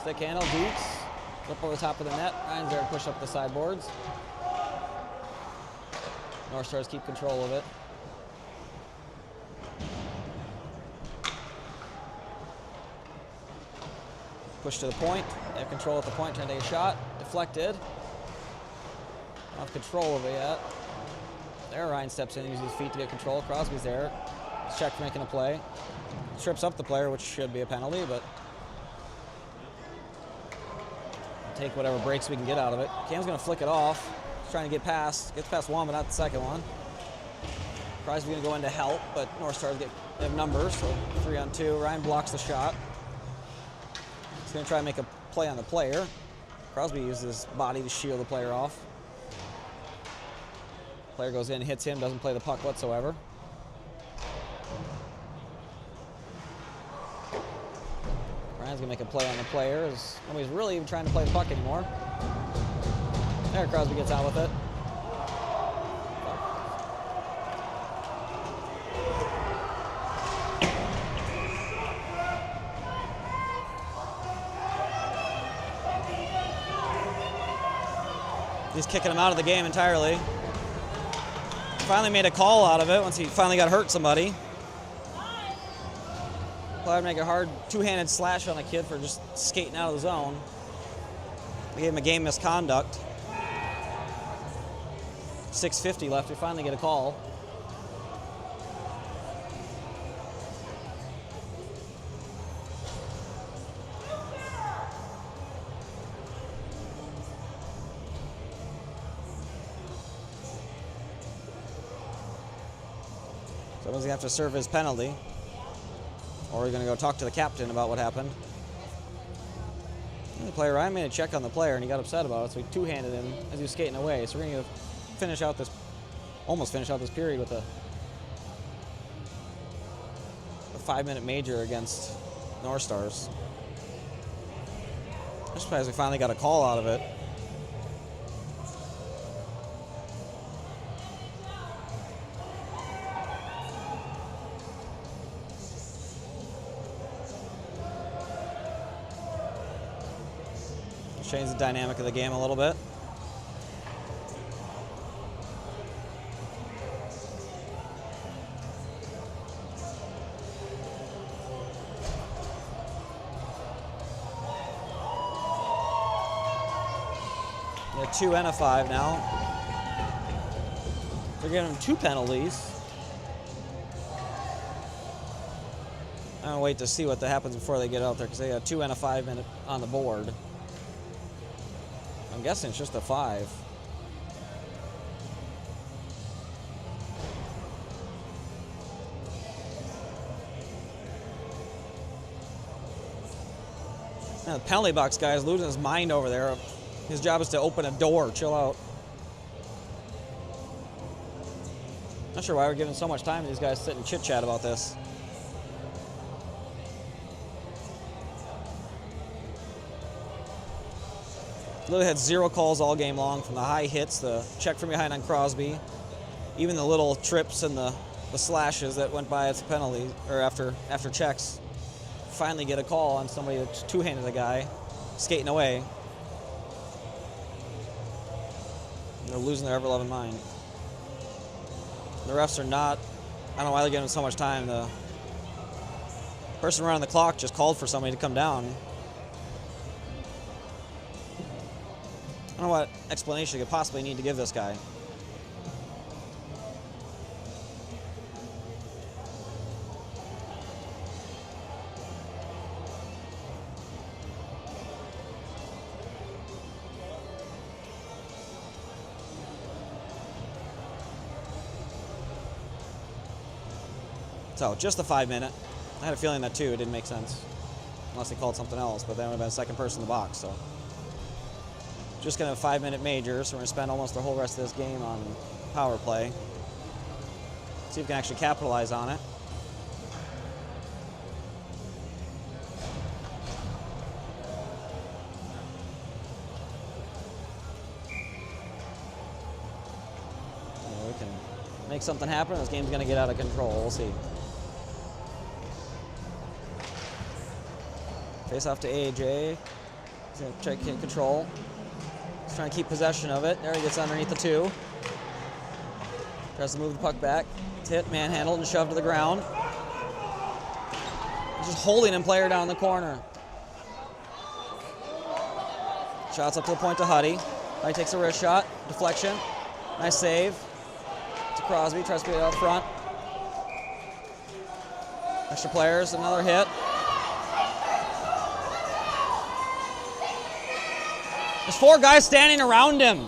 Stick handle, Dukes. Up over the top of the net. Ryan's there to push up the sideboards. North Stars keep control of it. Push to the point. They have control at the point, trying to take a shot. Deflected. Don't have control of it yet. There, Ryan steps in, uses his feet to get control. Crosby's there. He's checked making a play. Trips up the player, which should be a penalty, but take whatever breaks we can get out of it. Cam's going to flick it off. He's trying to get past. Gets past one, but not the second one. Crosby's going to go in to help, but North Stars have numbers, so 3-on-2. Ryan blocks the shot. He's going to try and make a play on the player. Crosby uses his body to shield the player off. Player goes in, hits him, doesn't play the puck whatsoever. Ryan's going to make a play on the player. As nobody's really even trying to play the puck anymore. There, Crosby gets out with it. He's kicking him out of the game entirely. Finally made a call out of it once he finally got hurt somebody. Thought I'd make a hard two-handed slash on a kid for just skating out of the zone. They gave him a game misconduct. 6:50 left, we finally get a call. Someone's going to have to serve his penalty, or he's going to go talk to the captain about what happened. And the player, Ryan made a check on the player, and he got upset about it, so he two-handed him as he was skating away. So we're going to finish out this, almost finish out this period with a a 5-minute major against North Stars. I'm surprised we finally got a call out of it. Change the dynamic of the game a little bit. Yeah, 2 and a 5 now. They're giving them 2 penalties. I'm gonna wait to see what happens before they get out there because they got 2 and a 5 minute on the board. I'm guessing it's just a 5. Now, the penalty box guy is losing his mind over there. His job is to open a door. Chill out. Not sure why we're giving so much time to these guys to sit and chit-chat about this. Literally had 0 calls all game long, from the high hits, the check from behind on Crosby, even the little trips and the slashes that went by as penalties or after checks. Finally get a call on somebody that's two-handed a guy skating away. And they're losing their ever-loving mind. The refs are not. I don't know why they're giving them so much time. The person running the clock just called for somebody to come down. I don't know what explanation you could possibly need to give this guy. So, just the 5-minute. I had a feeling that too, it didn't make sense. Unless they called something else, but then would have been a second person in the box, so. Just gonna have a 5-minute major, so we're gonna spend almost the whole rest of this game on power play. See if we can actually capitalize on it. We can make something happen. This game's gonna get out of control. We'll see. Face off to AJ. He's gonna try to get control. He's trying to keep possession of it. There he gets underneath the 2. Tries to move the puck back. It's hit, manhandled, and shoved to the ground. He's just holding him, player down in the corner. Shots up to the point to Huddy. Huddy takes a wrist shot. Deflection. Nice save. To Crosby. Tries to get it out front. Extra players. Another hit. There's 4 guys standing around him.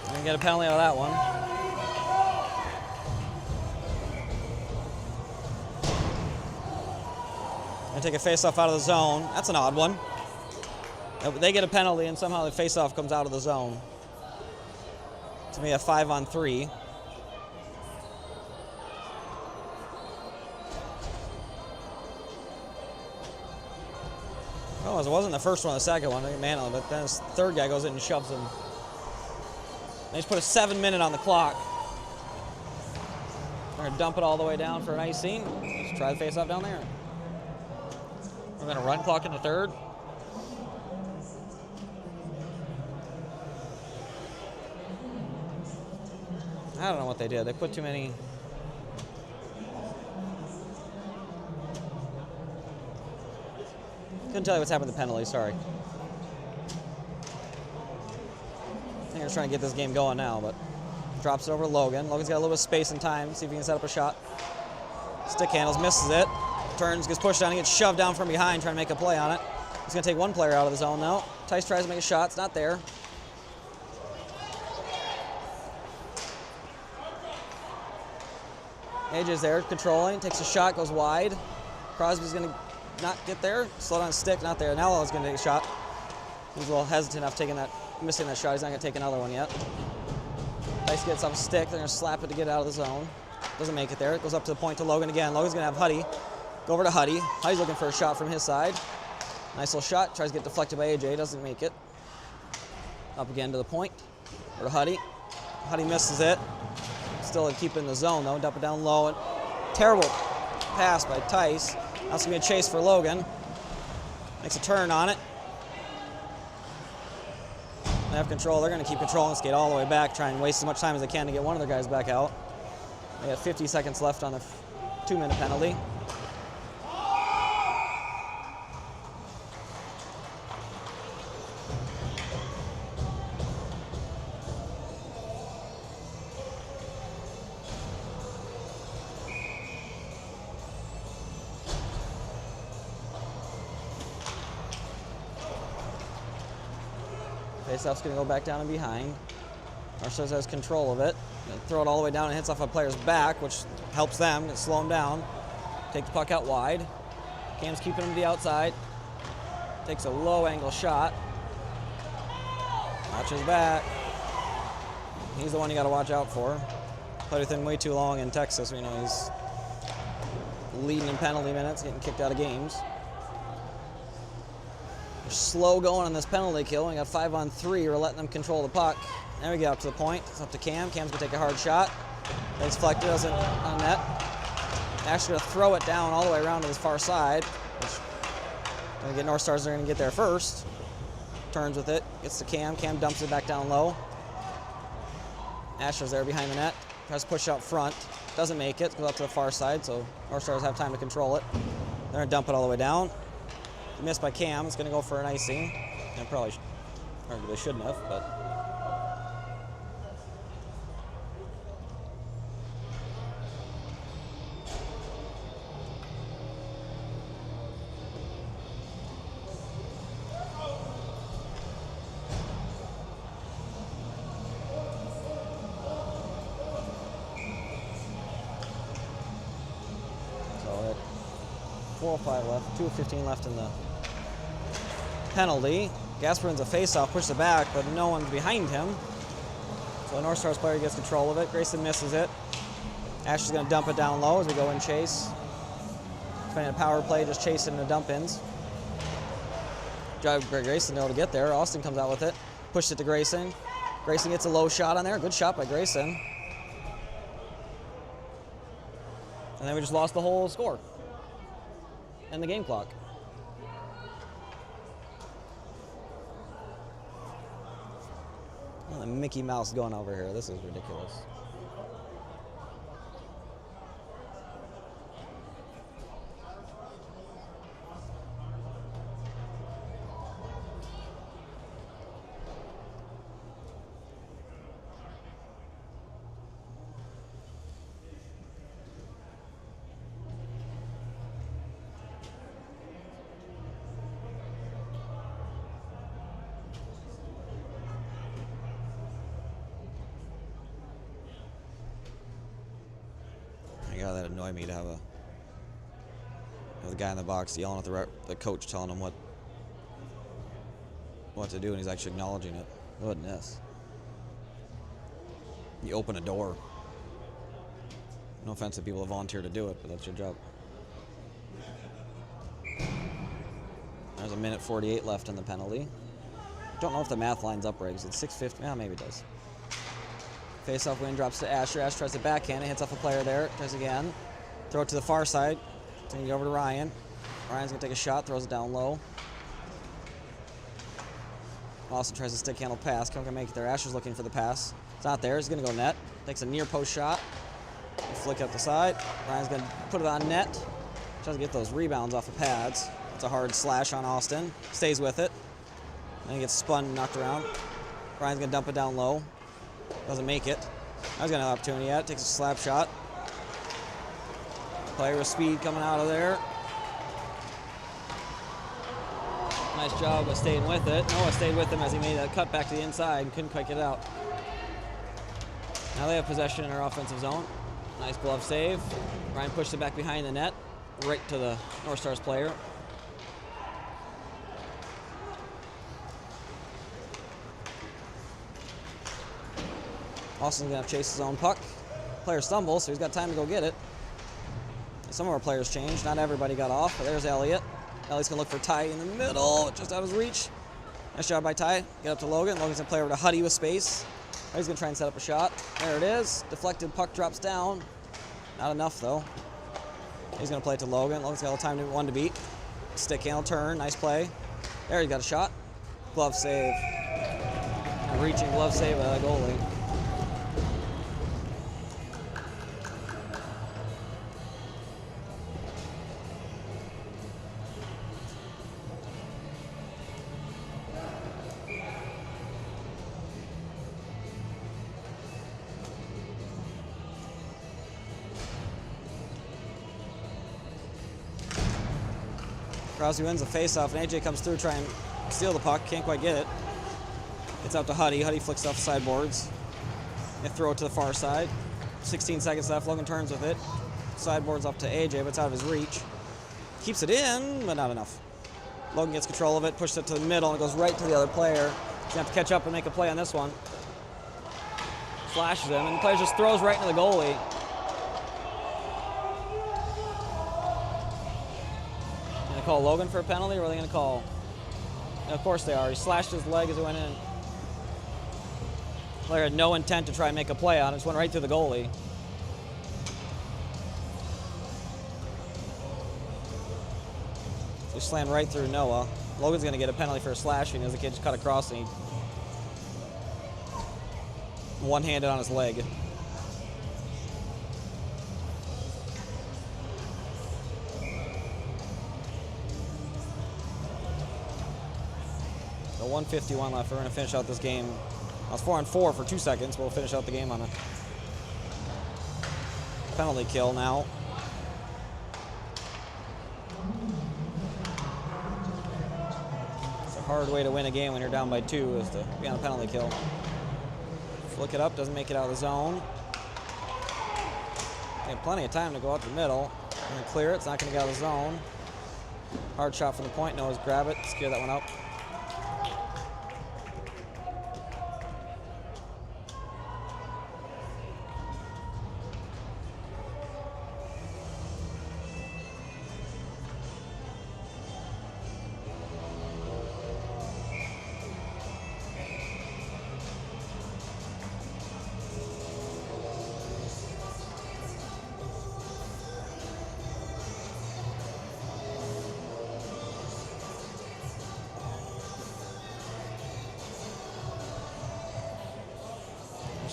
Gonna get a penalty out of that one. Gonna take a face-off out of the zone. That's an odd one. They get a penalty and somehow the face-off comes out of the zone. To me, a 5-on-3. Oh, it wasn't the first one, the second one. Man, but then this third guy goes in and shoves him. They just put a 7-minute on the clock. They're gonna dump it all the way down for an icing. Let's try the face-off down there. We're gonna run clock in the third. I don't know what they did. They put too many. Couldn't tell you what's happened to the penalty, sorry. I think they're trying to get this game going now, but drops it over to Logan. Logan's got a little bit of space and time. See if he can set up a shot. Stick handles, misses it. Turns, gets pushed down, he gets shoved down from behind, trying to make a play on it. He's going to take one player out of the zone now. Tice tries to make a shot. It's not there. AJ's there, controlling, takes a shot, goes wide. Crosby's going to not get there. Slow down stick, not there. Now Logan's going to take a shot. He's a little hesitant of missing that shot. He's not going to take another one yet. Dice gets off a stick. They're going to slap it to get out of the zone. Doesn't make it there. It goes up to the point to Logan again. Logan's going to have Huddy. Go over to Huddy. Huddy's looking for a shot from his side. Nice little shot. Tries to get deflected by AJ. Doesn't make it. Up again to the point. Over to Huddy. Huddy misses it. Still keeping the zone though. Dump it down low. And terrible pass by Tice. Now it's going to be a chase for Logan. Makes a turn on it. They have control. They're going to keep control and skate all the way back, try and waste as much time as they can to get one of their guys back out. They got 50 seconds left on the 2-minute penalty. Faceoff's going to go back down and behind. Northstars has control of it. Throw it all the way down and hits off a player's back, which helps them slow him down. Take the puck out wide. Cam's keeping him to the outside. Takes a low angle shot. Watch his back. He's the one you got to watch out for. Played with him way too long in Texas. We know he's leading in penalty minutes, getting kicked out of games. They're slow going on this penalty kill. We got 5-on-3. We're letting them control the puck. There we get up to the point. It's up to Cam. Cam's going to take a hard shot. It's deflected, doesn't on net. Actually going to throw it down all the way around to this far side. Going to get Northstars. They're going to get there first. Turns with it. Gets to Cam. Cam dumps it back down low. Asher's there behind the net. Tries to push out front. Doesn't make it. Goes up to the far side, so Northstars have time to control it. They're going to dump it all the way down. Missed by Cam. It's going to go for an icing. And probably arguably shouldn't have, but. So 4:05 left, 2:15 left in the penalty. Gasper wins a face-off, pushes it back, but no one's behind him. So the Northstars player gets control of it. Grayson misses it. Ashley's going to dump it down low as we go in chase. Playing a power play, just chasing the dump-ins. Drive Grayson though to get there. Austin comes out with it. Pushes it to Grayson. Grayson gets a low shot on there. Good shot by Grayson. And then we just lost the whole score. And the game clock. Oh, the Mickey Mouse going over here. This is ridiculous. God, that annoyed me to have the guy in the box yelling at the coach, telling him what to do, and he's actually acknowledging it. Goodness. You open a door. No offense to people who volunteer to do it, but that's your job. There's 1:48 left in the penalty. Don't know if the math lines up right. It's 6:50. Yeah, maybe it does. Face-off win drops to Asher. Asher tries to backhand it, hits off a player there. Tries again. Throw it to the far side. Taking it over to Ryan. Ryan's going to take a shot, throws it down low. Austin tries to stick handle pass. Can't make it there. Asher's looking for the pass. It's not there. He's going to go net. Takes a near post shot. Flick up the side. Ryan's going to put it on net. Tries to get those rebounds off of pads. It's a hard slash on Austin. Stays with it. Then he gets spun and knocked around. Ryan's going to dump it down low. Doesn't make it. I was going to have an opportunity yet. Takes a slap shot. Player with speed coming out of there. Nice job of staying with it. Noah stayed with him as he made a cut back to the inside and couldn't quite get it out. Now they have possession in our offensive zone. Nice glove save. Ryan pushed it back behind the net, right to the Northstars player. Austin's going to chase his own puck. Player stumbles, so he's got time to go get it. Some of our players changed. Not everybody got off, but there's Elliott. Elliott's going to look for Ty in the middle, just out of his reach. Nice job by Ty. Get up to Logan. Logan's going to play over to Huddy with space. He's going to try and set up a shot. There it is. Deflected puck drops down. Not enough, though. He's going to play it to Logan. Logan's got a little time to one to beat. Stick handle turn. Nice play. There, he got a shot. Glove save. A reaching glove save by the goalie. Crosby wins the faceoff, and AJ comes through trying to steal the puck. Can't quite get it. It's out to Huddy. Huddy flicks off the sideboards. They throw it to the far side. 16 seconds left. Logan turns with it. Sideboards up to AJ, but it's out of his reach. Keeps it in, but not enough. Logan gets control of it, pushes it to the middle, and it goes right to the other player. He's going to have to catch up and make a play on this one. Flashes him, and the player just throws right into the goalie. Call Logan for a penalty, or are they going to call? And of course they are. He slashed his leg as it went in. Player had no intent to try and make a play on it. Just went right through the goalie. So he slammed right through Noah. Logan's going to get a penalty for a slashing as the kid just cut across and he one-handed on his leg. So 1:51 left. We're going to finish out this game. I was 4-on-4 for 2 seconds. We'll finish out the game on a penalty kill now. It's a hard way to win a game when you're down by 2 is to be on a penalty kill. Flick it up, doesn't make it out of the zone. They have plenty of time to go out the middle. Going to clear it. It's not going to get out of the zone. Hard shot from the point. Noah's grab it. Scare that one up.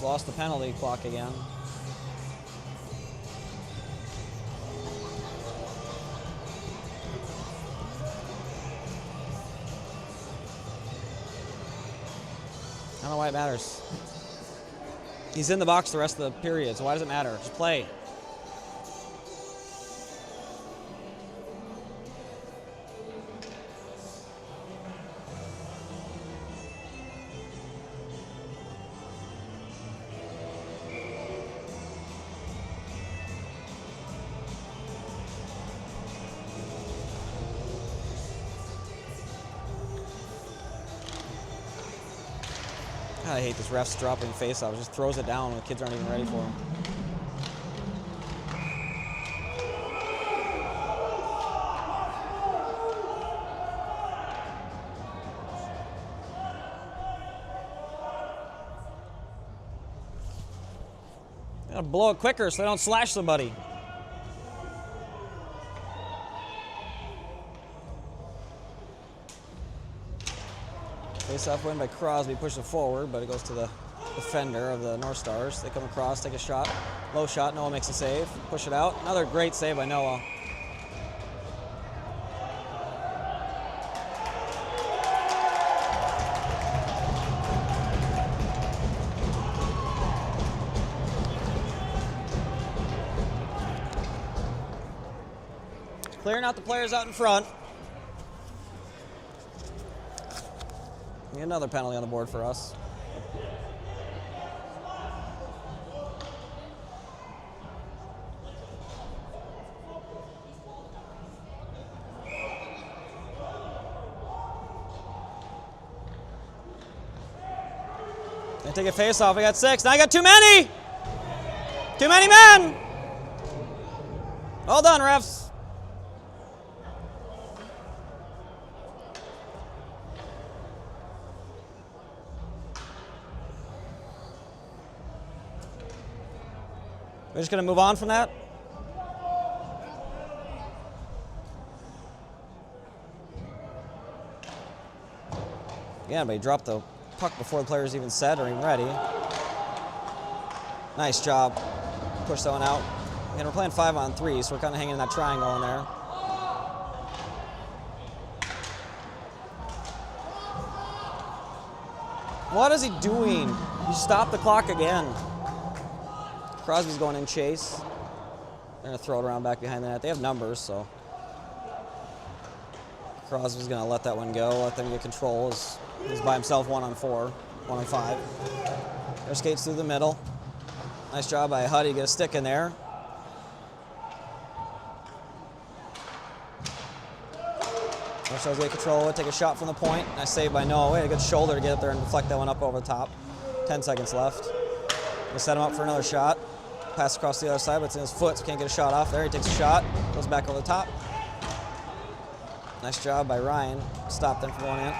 Lost the penalty clock again. I don't know why it matters. He's in the box the rest of the period, so why does it matter? Just play. I hate this refs dropping face-off. Just throws it down when the kids aren't even ready for him. Gotta blow it quicker so they don't slash somebody. Face-off win by Crosby, pushes it forward, but it goes to the defender of the North Stars. They come across, take a shot. Low shot, Noah makes a save. Push it out. Another great save by Noah. Clearing out the players out in front. Another penalty on the board for us. Gonna take a face off. We got 6. Now I got too many! Too many men! Well done, refs. We're just gonna move on from that. Yeah, but he dropped the puck before the player's even set or even ready. Nice job. Push that one out. And we're playing 5-on-3, so we're kind of hanging in that triangle in there. What is he doing? You stopped the clock again. Crosby's going in chase. They're going to throw it around back behind the net. They have numbers, so Crosby's going to let that one go, let them get control. He's by himself 1-on-4, 1-on-5. There skates through the middle. Nice job by Huddy, get a stick in there. Marshall's get control, take a shot from the point. Nice save by Noah. He had a good shoulder to get up there and deflect that one up over the top. 10 seconds left. We'll set him up for another shot. Pass across the other side, but it's in his foot, so can't get a shot off there. He takes a shot, goes back over the top. Nice job by Ryan. Stop them from going in.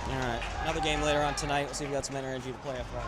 All right, another game later on tonight. We'll see if we got some energy to play after that.